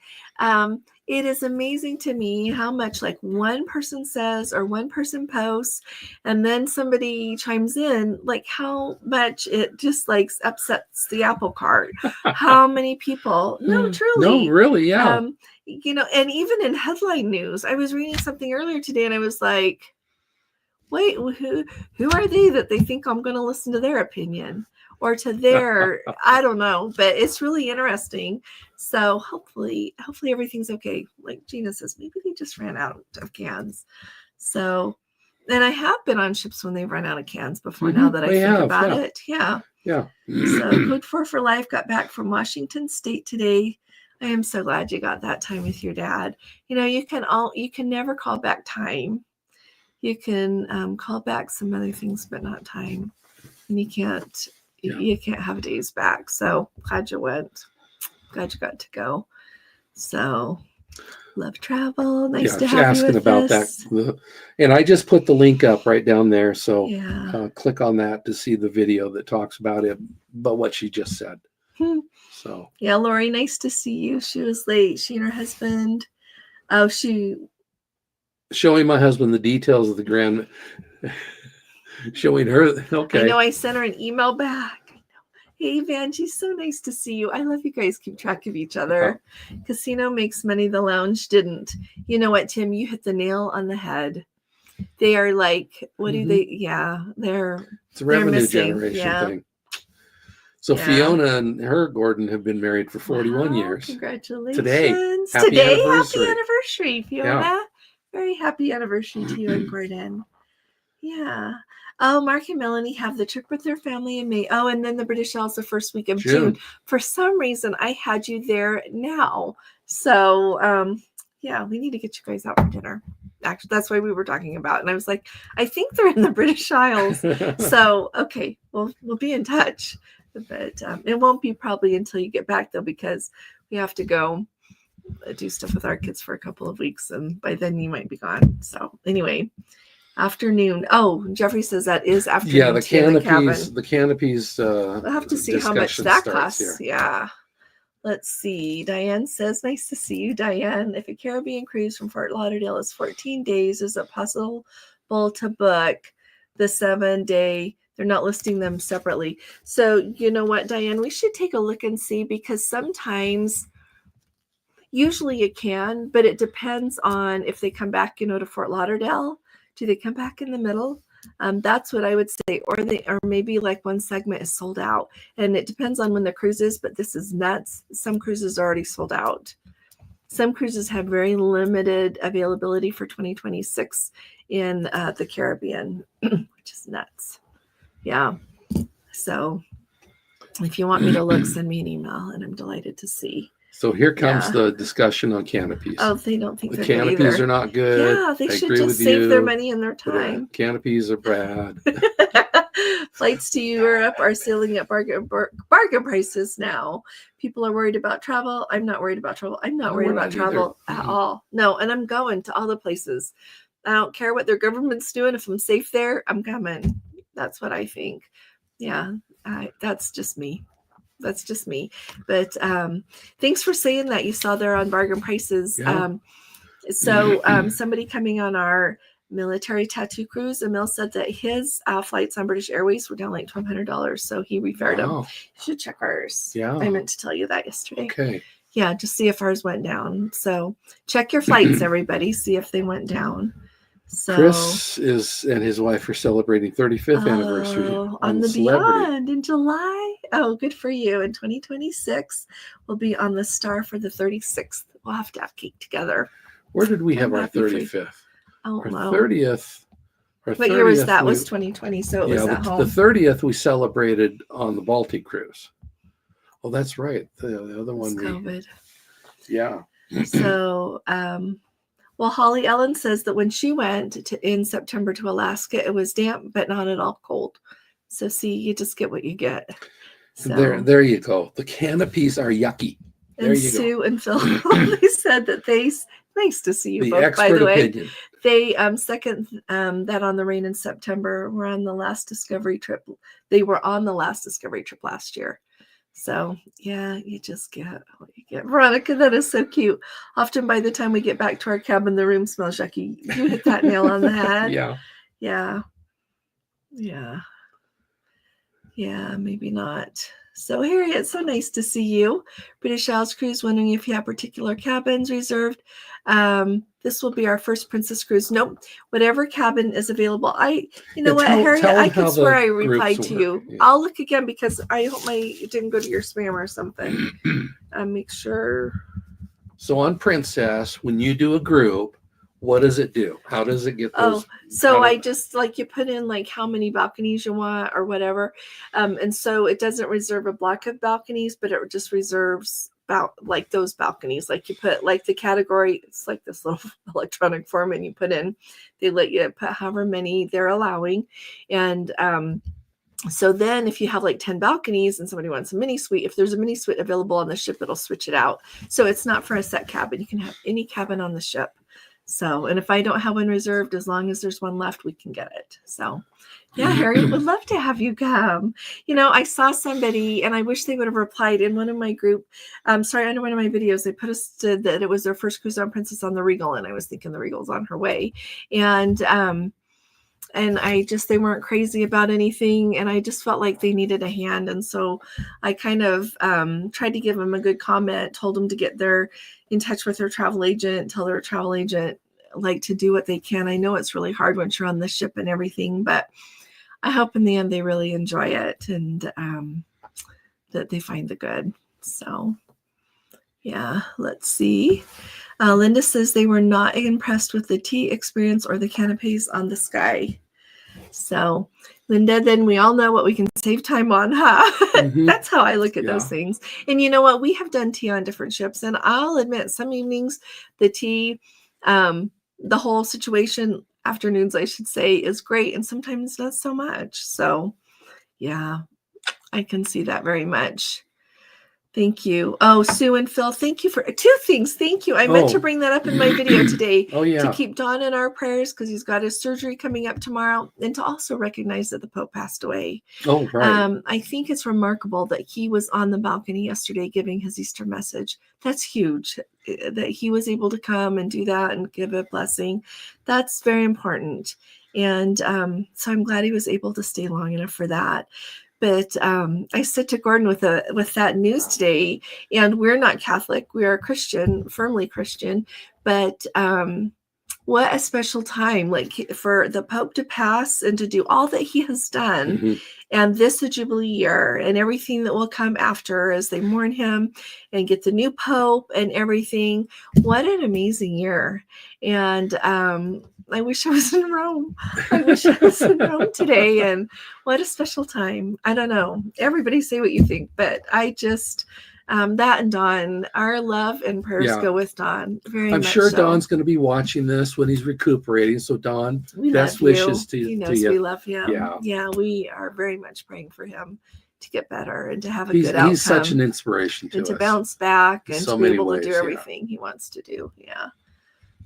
It is amazing to me how much like one person says or one person posts, and then somebody chimes in, like how much it just like upsets the apple cart. How many people? No, truly. No, really, yeah. And even in headline news, I was reading something earlier today, and I was like, wait, who are they that they think I'm going to listen to their opinion or to their, I don't know, but it's really interesting. So hopefully everything's okay. Like Gina says, maybe they just ran out of cans. So, and I have been on ships when they've run out of cans before. Now that I think about it. Yeah. Yeah. So Code 4 for Life got back from Washington State today. I am so glad you got that time with your dad. You know, you can never call back time. You can call back some other things, but not time. And you can't have days back. So glad you went. Glad you got to go. So love travel. Nice to have you with about us. That. And I just put the link up right down there. So click on that to see the video that talks about it, but what she just said. So yeah, Lori, nice to see you. She was late. She and her husband. Oh, showing my husband the details of the grand. Showing her. Okay. I know. I sent her an email back. Hey, Vanjie, so nice to see you. I love you guys keep track of each other. Casino makes money. The lounge didn't. You know what, Tim? You hit the nail on the head. They are like, what do they? Yeah, it's a revenue generation thing. So Fiona and her Gordon have been married for 41 years. Congratulations. Today, happy anniversary, Fiona. Yeah. Very happy anniversary to you and Gordon. Yeah. Oh, Mark and Melanie have the trip with their family in May. Oh, and then the British Isles the first week of June. For some reason, I had you there now. So, yeah, we need to get you guys out for dinner. Actually, that's why we were talking about. And I was like, I think they're in the British Isles. So, okay, we'll be in touch. But it won't be probably until you get back, though, because we have to go do stuff with our kids for a couple of weeks. And by then you might be gone. So anyway, afternoon. Oh, Jeffrey says that is afternoon. Yeah, the canopies. We'll have to see how much that costs. Yeah. Let's see. Diane says, nice to see you, Diane. If a Caribbean cruise from Fort Lauderdale is 14 days, is it possible to book the 7-day? They're not listing them separately. So you know what, Diane, we should take a look and see, because sometimes, usually you can, but it depends on if they come back, to Fort Lauderdale. Do they come back in the middle? That's what I would say. Or maybe like one segment is sold out, and it depends on when the cruise is, but this is nuts. Some cruises are already sold out. Some cruises have very limited availability for 2026 in the Caribbean, which is nuts. Yeah. So if you want me to look, send me an email, and I'm delighted to see. So here comes the discussion on canopies. Oh, they don't think the canopies are not good. Yeah, they should just save their money and their time. Canopies are bad. Flights to Europe are sailing at bargain prices now. People are worried about travel. I'm not worried about travel. I'm not worried about travel at all. No, and I'm going to all the places. I don't care what their government's doing. If I'm safe there, I'm coming. That's what I think. Yeah, that's just me. But thanks for saying that. You saw there on bargain prices. Yeah. Somebody coming on our military tattoo cruise, Emil said that his flights on British Airways were down like $1,200. So he refared them. You should check ours. Yeah. I meant to tell you that yesterday. Okay. Yeah, just see if ours went down. So check your flights, everybody. See if they went down. So Chris and his wife are celebrating 35th anniversary on the Beyond in July. Oh, good for you. In 2026, we'll be on the Star for the 36th. We'll have to have cake together. Where did we have our 35th? Our 30th. What year was that? Was 2020, so it was at home. The 30th we celebrated on the Baltic cruise. Oh, that's right. The other one. COVID. Yeah. So, well, Holly Ellen says that when she went in September to Alaska, it was damp, but not at all cold. So see, you just get what you get. So, there you go. The canopies are yucky. And Sue and Phil, they said that nice to see you both, by the way. Opinion. They second that on the rain in September. We're on the last Discovery trip. They were on the last Discovery trip last year. So yeah, you just get what you get. Veronica, that is so cute. Often by the time we get back to our cabin, the room smells yucky. You hit that nail on the head. Yeah, maybe not. So Harriet, so nice to see you. British Isles Cruise, wondering if you have particular cabins reserved. This will be our first Princess Cruise. Nope. Whatever cabin is available. You know Yeah, what, tell Harriet? them I how could swear the I groups replied to work. you. Yeah. I'll look again because I hope it didn't go to your spam or something. Make sure. So on Princess, when you do a group, what does it do? How does it get those? So I just like you put in like how many balconies you want or whatever. And so it doesn't reserve a block of balconies, but it just reserves about like those balconies. Like you put like the category, it's like this little electronic form and you put in, they let you put however many they're allowing. And so then if you have like 10 balconies and somebody wants a mini suite, if there's a mini suite available on the ship, it'll switch it out. So it's not for a set cabin. You can have any cabin on the ship. So, and if I don't have one reserved, as long as there's one left, we can get it. So yeah, Harriet would love to have you come. You know, I saw somebody and I wish they would have replied in one of my group. Sorry, under one of my videos, they posted that it was their first cruise on Princess on the Regal. And I was thinking the Regal's on her way. And they weren't crazy about anything. And I just felt like they needed a hand. And so I kind of tried to give them a good comment, told them to get in touch with their travel agent, tell their travel agent like to do what they can. I know it's really hard once you're on the ship and everything, but I hope in the end they really enjoy it and that they find the good. So yeah, let's see. Linda says they were not impressed with the tea experience or the canapes on the Sky. So, Linda, then we all know what we can save time on, huh? Mm-hmm. That's how I look at those things. And you know what? We have done tea on different ships, and I'll admit some evenings the tea, the whole situation, afternoons, I should say, is great, and sometimes not so much. So, yeah, I can see that very much. Thank you. Oh, Sue and Phil, thank you for 2 things. Thank you. I meant to bring that up in my video today. To keep Don in our prayers because he's got his surgery coming up tomorrow, and to also recognize that the Pope passed away. Oh, right. I think it's remarkable that he was on the balcony yesterday giving his Easter message. That's huge that he was able to come and do that and give a blessing. That's very important. And so I'm glad he was able to stay long enough for that. But I said to Gordon with that news today, and we're not Catholic, we are Christian, firmly Christian, but what a special time, like for the Pope to pass and to do all that he has done. Mm-hmm. And this a Jubilee year and everything that will come after as they mourn him and get the new Pope and everything. What an amazing year. And I wish I was in Rome. I wish I was in Rome today. And what a special time. I don't know. Everybody say what you think, but I just, that and Don, our love and prayers go with Don. I'm sure so. Don's going to be watching this when he's recuperating. So Don, best wishes to you. He knows we love him. Yeah, we are very much praying for him to get better and to have a good outcome. He's such an inspiration to us. And to bounce back and to be able to do everything he wants to do. Yeah.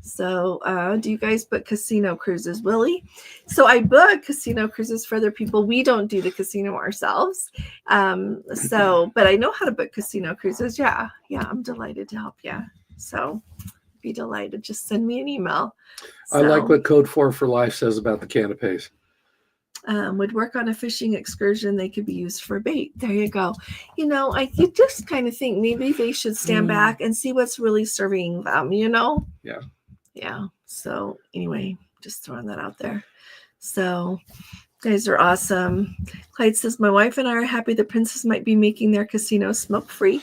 So do you guys book casino cruises, Willie? So I book casino cruises for other people. We don't do the casino ourselves. But I know how to book casino cruises. Yeah, I'm delighted to help you. So be delighted. Just send me an email. I like what Code 4 for Life says about the canapes. Would work on a fishing excursion. They could be used for bait. There you go. You know, I just kind of think maybe they should stand back and see what's really serving them, you know? Yeah. So anyway, just throwing that out there. So you guys are awesome. Clyde says, my wife and I are happy the Princess might be making their casino smoke free.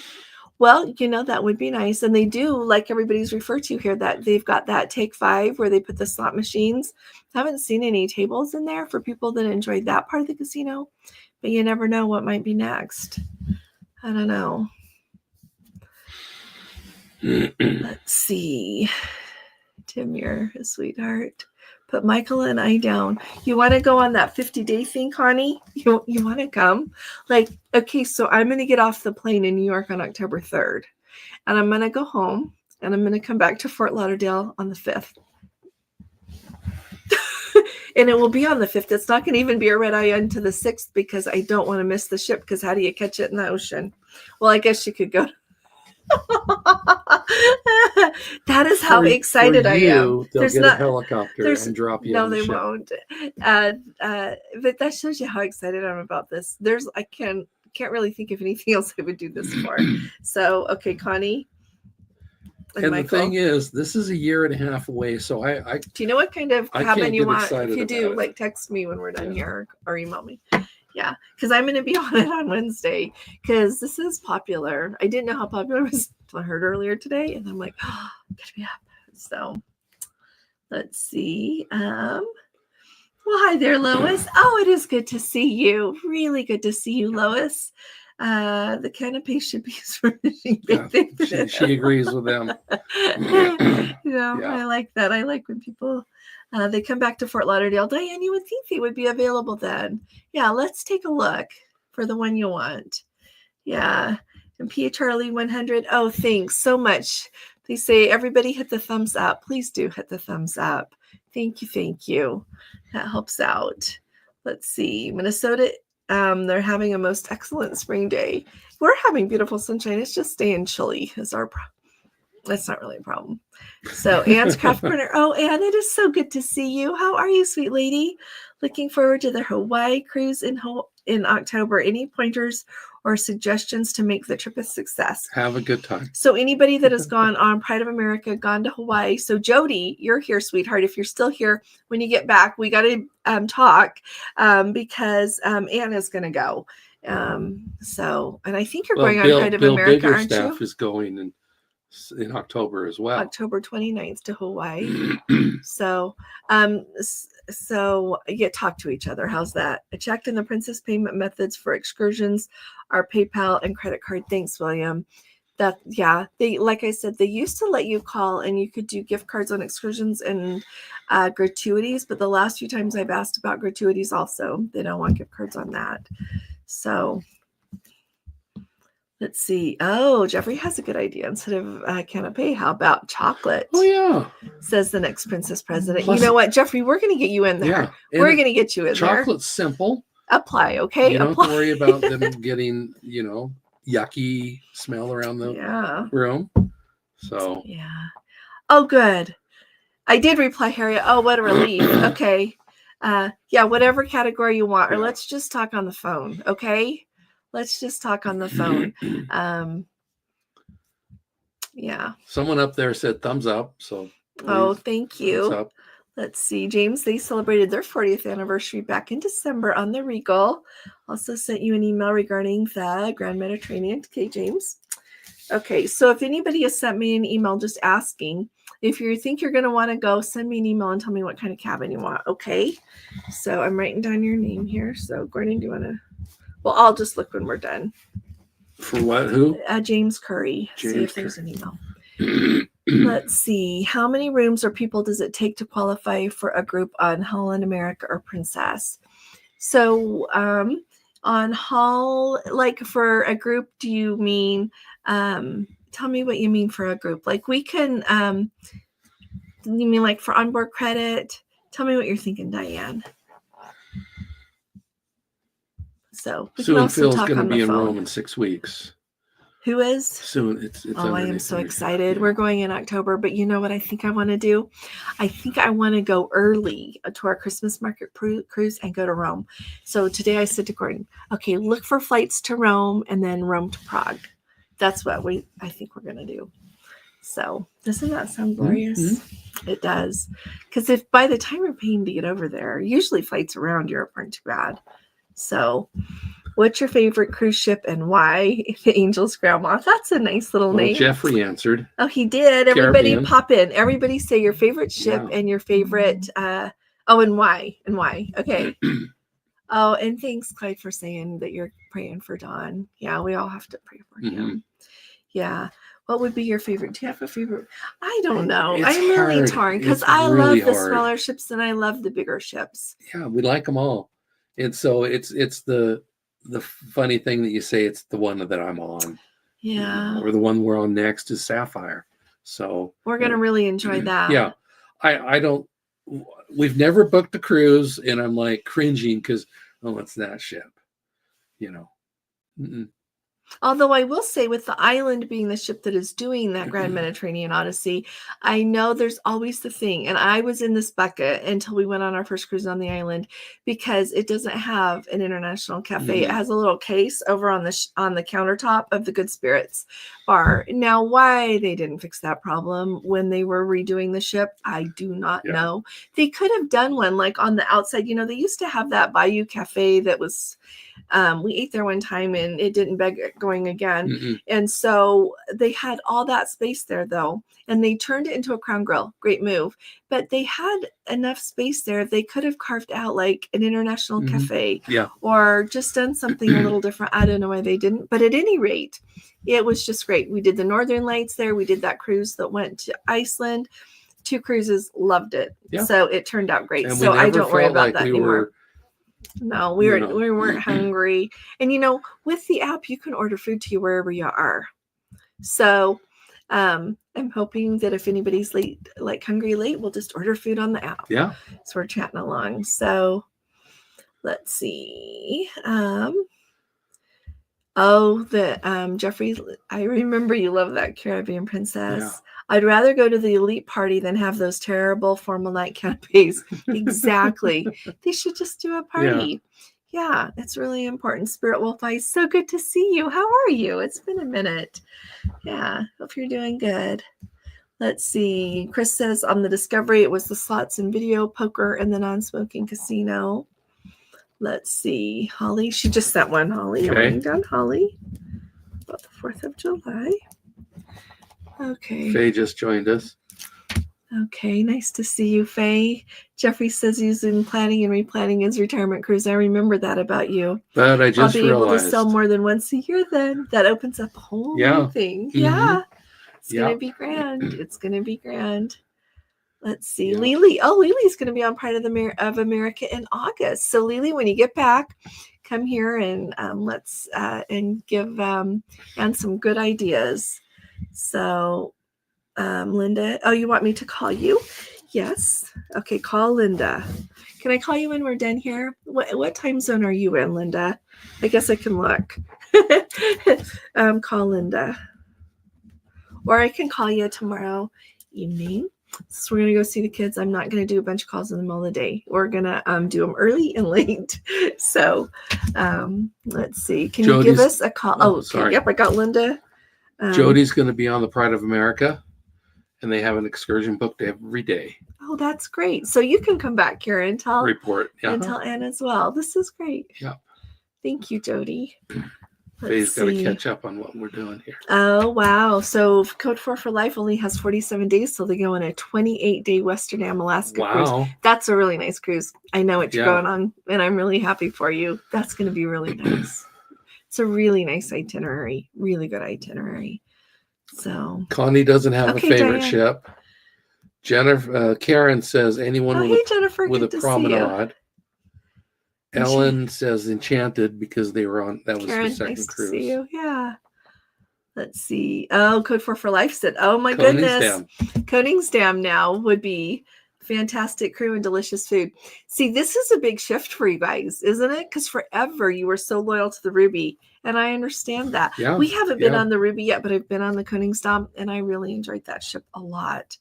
Well, you know, that would be nice. And they do, like everybody's referred to here, that they've got that Take 5 where they put the slot machines. I haven't seen any tables in there for people that enjoyed that part of the casino, but you never know what might be next. I don't know. Let's see. Tim, you're a sweetheart. Put Michael and I down. You want to go on that 50-day thing, Connie? You want to come? Like, okay, so I'm going to get off the plane in New York on October 3rd. And I'm going to go home. And I'm going to come back to Fort Lauderdale on the 5th. And it will be on the 5th. It's not going to even be a red eye until the 6th because I don't want to miss the ship because how do you catch it in the ocean? Well, I guess you could go. That is how excited I am. They'll get a helicopter and drop you. No, they won't. But that shows you how excited I'm about this. I can't really think of anything else I would do this for. So, okay, Connie. And Michael. the thing is, this is a year and a half away. So I do you know what kind of I cabin can't you get want? excited If you do, about it. like text me when we're done here or email me. Yeah, because I'm going to be on it on Wednesday because this is popular. I didn't know how popular it was until I heard earlier today, and I'm like, oh, gotta be up. So let's see. Well, hi there, Lois. Oh, it is good to see you. Really good to see you, Lois. The canapé should be used for fishing. Yeah, she agrees with them. Yeah. I like that. I like when people they come back to Fort Lauderdale. Diane, you would think they would be available then. Yeah, let's take a look for the one you want. Yeah. And P. Charlie 100. Oh, thanks so much. They say everybody hit the thumbs up. Please do hit the thumbs up. Thank you. Thank you. That helps out. Let's see. Minnesota, they're having a most excellent spring day. We're having beautiful sunshine. It's just staying chilly is our problem. That's not really a problem. So Anne's Craft Corner. Oh, Anne, it is so good to see you. How are you, sweet lady? Looking forward to the Hawaii cruise in October. Any pointers or suggestions to make the trip a success? Have a good time. So anybody that has gone on Pride of America, gone to Hawaii. So Jody, you're here, sweetheart. If you're still here when you get back, we got to talk because Anne is going to go. So, and I think you're going on Pride of America, aren't you? Staff is going in October as well. October 29th to Hawaii. So you talk to each other. How's that? I checked in the Princess payment methods for excursions are PayPal and credit card. Thanks, William. They, like I said, they used to let you call and you could do gift cards on excursions and gratuities, but the last few times I've asked about gratuities also, they don't want gift cards on that. So let's see. Oh, Jeffrey has a good idea. Instead of canapé, how about chocolate? Oh, yeah. Says the next princess president. Plus, you know what, Jeffrey? We're going to get you in there. Yeah, we're going to get you in there. Chocolate's simple. Apply, okay? You don't have to worry about them getting, yucky smell around the room. So. Yeah. Oh, good. I did reply, Harriet. Oh, what a relief. Okay. Whatever category you want. Or let's just talk on the phone, okay? Let's just talk on the phone. Someone up there said thumbs up. So. Oh, thank you. Thumbs up. Let's see. James, they celebrated their 40th anniversary back in December on the Regal. Also sent you an email regarding the Grand Mediterranean. Okay, James. Okay, so if anybody has sent me an email just asking, if you think you're going to want to go, send me an email and tell me what kind of cabin you want. Okay, so I'm writing down your name here. So Gordon, do you want to? Well, I'll just look when we're done. For what? Who? James Curry. See if there's an email. Let's see. How many rooms or people does it take to qualify for a group on Holland America or Princess? So on Hall, like for a group, do you mean, tell me what you mean for a group. Like we can, you mean like for onboard credit? Tell me what you're thinking, Diane. So Sue and Phil's going to be in Rome in 6 weeks. Who is? Soon. It's I am so excited. Yeah. We're going in October, but you know what I think I want to do? I think I want to go early to our Christmas market cruise and go to Rome. So today I said to Gordon, okay, look for flights to Rome and then Rome to Prague. That's what I think we're going to do. So doesn't that sound glorious? Mm-hmm. It does. Because if by the time you're paying to get over there, usually flights around Europe aren't too bad. So what's your favorite cruise ship and why? The Angel's Grandma. That's a nice little name. Jeffrey answered. Oh, he did. Everybody pop in. Everybody say your favorite ship and your favorite. And why? And why? Okay. Oh, and thanks, Clyde, for saying that you're praying for Don. Yeah, we all have to pray for him. Yeah. What would be your favorite? Do you have a favorite? I don't know. I'm really torn because I love the smaller ships and I love the bigger ships. Yeah, we like them all. And so it's the funny thing that you say it's the one that I'm on. Yeah. Or the one we're on next is Sapphire. So we're going to really enjoy that. Yeah. We've never booked a cruise and I'm like cringing because, it's that ship, Mm-mm. Although I will say, with the island being the ship that is doing that Grand Mediterranean Odyssey, I know there's always the thing, and I was in this bucket until we went on our first cruise on the island, because it doesn't have an international cafe. It has a little case over on the countertop of the Good Spirits bar. Now, why they didn't fix that problem when they were redoing the ship, I do not know. They could have done one like on the outside. They used to have that Bayou Cafe that was. We ate there one time and it didn't beg going again. And so they had all that space there though, and they turned it into a Crown Grill. Great move. But they had enough space there. They could have carved out like an international cafe or just done something a little different. I don't know why they didn't, but at any rate, it was just great. We did the Northern Lights there. We did that cruise that went to Iceland. 2 cruises, loved it. So it turned out great. And so I don't worry about like that anymore. No, we weren't hungry. And with the app, you can order food to you wherever you are. So I'm hoping that if anybody's late, like hungry late, we'll just order food on the app. Yeah. So we're chatting along. So let's see. Jeffrey, I remember you love that Caribbean Princess. Yeah. I'd rather go to the elite party than have those terrible formal night canapés. Exactly. They should just do a party. Yeah, it's really important. Spirit Wolf Eyes, so good to see you. How are you? It's been a minute. Yeah, hope you're doing good. Let's see. Chris says on the Discovery, it was the slots and video, poker, and the non-smoking casino. Let's see. Holly, she just sent one. Holly, I'm writing down Holly. About the 4th of July. Okay. Faye just joined us. Okay, nice to see you, Faye. Jeffrey says he's in planning and replanning his retirement cruise. I remember that about you. But I just realized. I'll be able to sell more than once a year then. That opens up a whole new thing. Yeah. It's going to be grand. It's going to be grand. Let's see. Lily. Oh, Lily's going to be on Pride of America in August. So, Lily, when you get back, come here and let's and give Anne some good ideas. So, Linda, you want me to call you? Yes. Okay, call Linda. Can I call you when we're done here? What time zone are you in, Linda? I guess I can look. Call Linda. Or I can call you tomorrow evening. So we're going to go see the kids. I'm not going to do a bunch of calls in the middle of the day. We're going to do them early and late. So let's see. Can you give us a call? Oh, okay. Sorry. Yep, I got Linda. Jody's going to be on the Pride of America, and they have an excursion booked every day. Oh, that's great. So you can come back here and tell and tell Anne as well. This is great. Yeah. Thank you, Jody. Faye's got to catch up on what we're doing here. Oh, wow. So Code 4 for Life only has 47 days, so they go on a 28-day Western Alaska cruise. That's a really nice cruise. I know what you're going on, and I'm really happy for you. That's going to be really nice. It's a really nice itinerary, really good itinerary. So Connie doesn't have a favorite ship. Jennifer, Karen says anyone with a promenade. Ellen says Enchanted because they were on. That was Karen, the second nice cruise. To see you. Yeah. Let's see. Oh, Code 4 for Life said, "Oh my goodness, Koningsdam now would be fantastic crew and delicious food." See, this is a big shift for you guys, isn't it? Because forever you were so loyal to the Ruby, and I understand that. Yeah, we haven't been on the Ruby yet, but I've been on the Koningsdam, and I really enjoyed that ship a lot.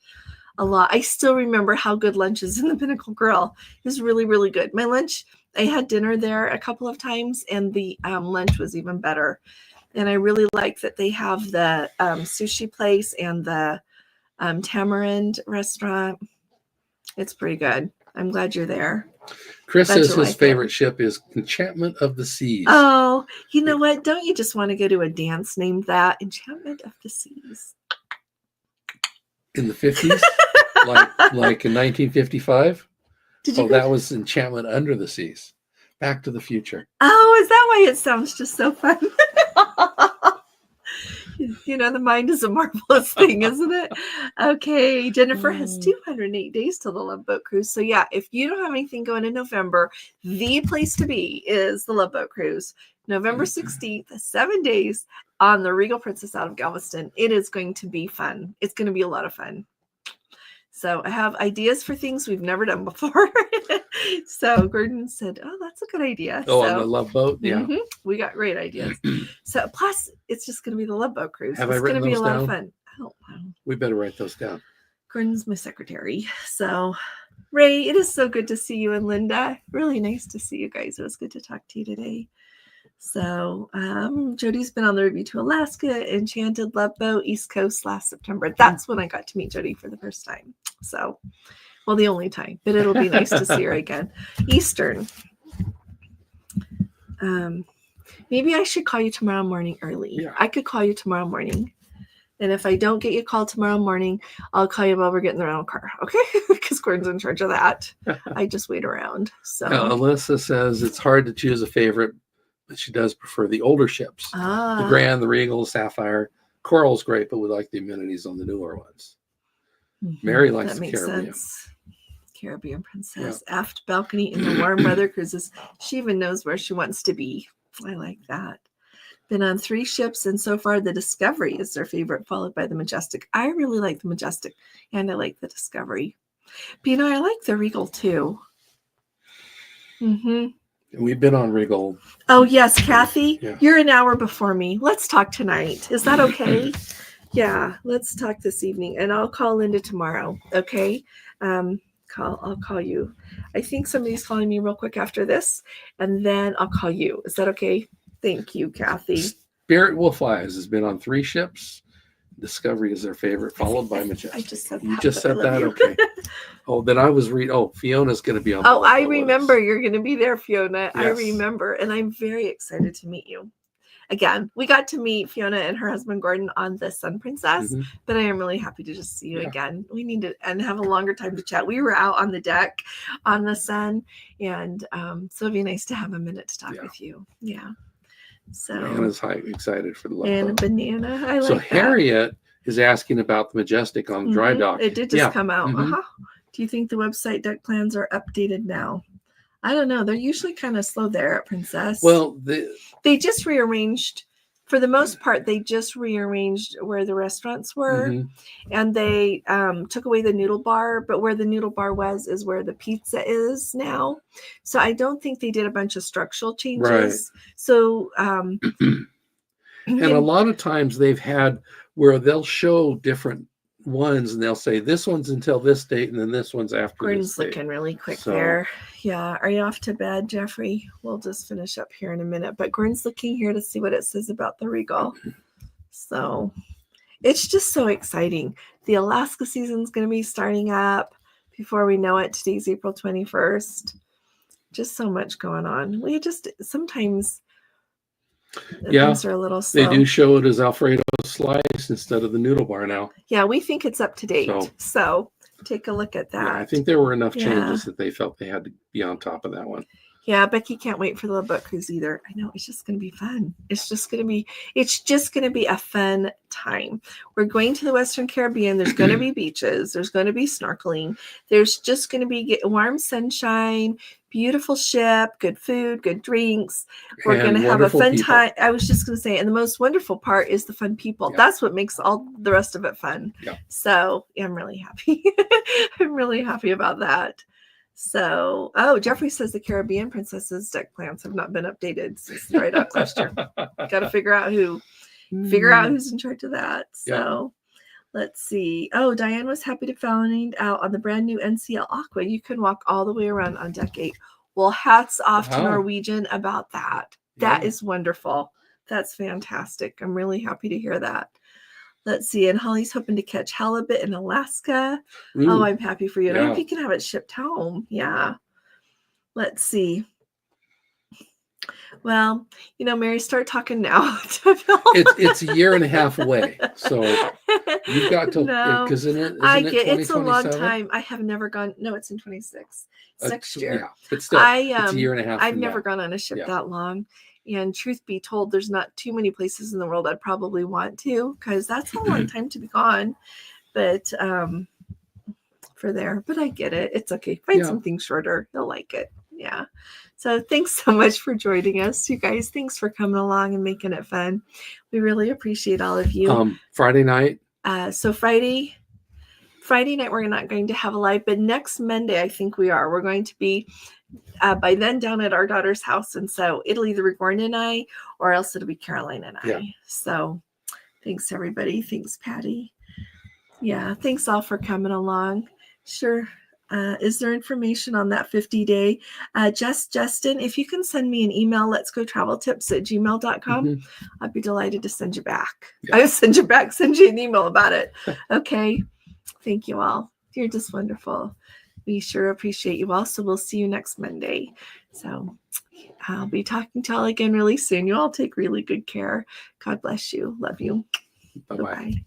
I still remember how good lunch is in the Pinnacle Grill. It was really, really good. My lunch, I had dinner there a couple of times, and the lunch was even better. And I really like that they have the sushi place and the tamarind restaurant. It's pretty good. I'm glad you're there. Chris says his favorite ship is Enchantment of the Seas. Oh, you know what? Don't you just want to go to a dance named that? Enchantment of the Seas. In the 50s? like in 1955? That was Enchantment Under the Seas. Back to the Future. Oh, is that why it sounds just so fun? The mind is a marvelous thing, isn't it? Okay, Jennifer has 208 days till the Love Boat Cruise. So yeah, if you don't have anything going in November, the place to be is the Love Boat Cruise. November 16th, 7 days on the Regal Princess out of Galveston. It is going to be fun. It's going to be a lot of fun. So I have ideas for things we've never done before. So Gordon said, "Oh, that's a good idea." Oh, so, on the Love Boat? Yeah. we got great ideas. So plus, it's just going to be the Love Boat cruise. Have it's I written going to be a those lot of down? fun. I don't know. We better write those down. Gordon's my secretary. So, Ray, it is so good to see you and Linda. Really nice to see you guys. It was good to talk to you today. So, Jody's been on the Ruby to Alaska, Enchanted Love Boat, East Coast last September. That's when I got to meet Jody for the first time. So, well, the only time, but it'll be nice to see her again. Eastern. Maybe I should call you tomorrow morning early. Yeah. I could call you tomorrow morning. And if I don't get you a call tomorrow morning, I'll call you while we're getting the rental car. Okay? Because Gordon's in charge of that. I just wait around. So Alyssa says it's hard to choose a favorite, but she does prefer the older ships. The Grand, the Regal, the Sapphire. Coral's great, but we like the amenities on the newer ones. Mary likes the Caribbean. Sense. Caribbean Princess. Yep. Aft balcony in the warm weather cruises. She even knows where she wants to be. I like that. Been on 3 ships, and so far the Discovery is their favorite, followed by the Majestic. I really like the Majestic, and I like the Discovery. But I like the Regal too. We've been on Regal. Oh yes, Kathy, you're an hour before me. Let's talk tonight. Is that okay? Yeah, let's talk this evening, and I'll call Linda tomorrow. Okay. I'll call you. I think somebody's calling me real quick after this, and then I'll call you. Is that okay? Thank you, Kathy. Spirit Wolf Eyes has been on 3 ships. Discovery is their favorite, followed by Majestic. I just said that. You just said that? Okay. Oh, then I was Fiona's going to be on. Oh, I remember you're going to be there, Fiona. Yes. I remember, and I'm very excited to meet you. Again, we got to meet Fiona and her husband Gordon on the Sun Princess, but I am really happy to just see you again. We need to and have a longer time to chat. We were out on the deck on the Sun, and so it'd be nice to have a minute to talk with you. Yeah. So Anna's excited for the Love and Boat. a banana. I like so that. Harriet is asking about the Majestic on the dry dock. It did just come out. Do you think the website deck plans are updated now? I don't know. They're usually kind of slow there at Princess. Well, they just rearranged. For the most part, they just rearranged where the restaurants were, and they took away the noodle bar. But where the noodle bar was is where the pizza is now. So I don't think they did a bunch of structural changes. Right. So, and a lot of times they've had where they'll show different ones, and they'll say this one's until this date, and then this one's after Gordon's this date. looking really quick there. Yeah. Are you off to bed, Jeffrey? We'll just finish up here in a minute. But Gordon's looking here to see what it says about the Regal. So it's just so exciting. The Alaska season's going to be starting up before we know it. Today's April 21st. Just so much going on. We just sometimes things are a little slow. They do show it as Alfredo slice instead of the noodle bar now. Yeah, we think it's up to date. So take a look at that. Yeah, I think there were enough changes that they felt they had to be on top of that one. Yeah, Becky can't wait for the Love Boat cruise either. I know, it's just going to be fun. It's just going to be a fun time. We're going to the Western Caribbean. There's going to be beaches. There's going to be snorkeling. There's just going to be warm sunshine, beautiful ship, good food, good drinks. We're going to have a fun time. I was just going to say, and the most wonderful part is the fun people. Yeah. That's what makes all the rest of it fun. Yeah. So I'm really happy. I'm really happy about that. So, Jeffrey says the Caribbean Princess's deck plans have not been updated since the dry dock last year. Got to figure out who's in charge of that. So, let's see. Oh, Diane was happy to find out on the brand new NCL Aqua, you can walk all the way around on deck 8. Well, hats off to Norwegian about that. That is wonderful. That's fantastic. I'm really happy to hear that. Let's see. And Holly's hoping to catch halibut in Alaska. Ooh. Oh, I'm happy for you. And I hope you can have it shipped home. Yeah. Let's see. Well, Mary, start talking now. It's a year and a half away. So you've got to, because it's a long time. I have never gone. No, it's in 26. Next year. Yeah, but still, it's a year and a half. I've never gone on a ship that long. And truth be told, there's not too many places in the world I'd probably want to, because that's a long time to be gone. But but I get it. It's okay. Find something shorter. You'll like it. Yeah. So thanks so much for joining us, you guys. Thanks for coming along and making it fun. We really appreciate all of you. Friday night. So Friday Friday night, we're not going to have a live, but next Monday, I think we are. We're going to be by then down at our daughter's house. And so it'll either be Gordon and I, or else it'll be Caroline and I. Yeah. So thanks, everybody. Thanks, Patty. Yeah, thanks all for coming along. Sure. Is there information on that 50-day? Justin, if you can send me an email, let's go travel tips@gmail.com. Mm-hmm. I'd be delighted to send you back. Yeah. I'll send you an email about it. Okay. Thank you all. You're just wonderful. We sure appreciate you all. So we'll see you next Monday. So I'll be talking to y'all again really soon. You all take really good care. God bless you. Love you. Bye-bye. Bye-bye.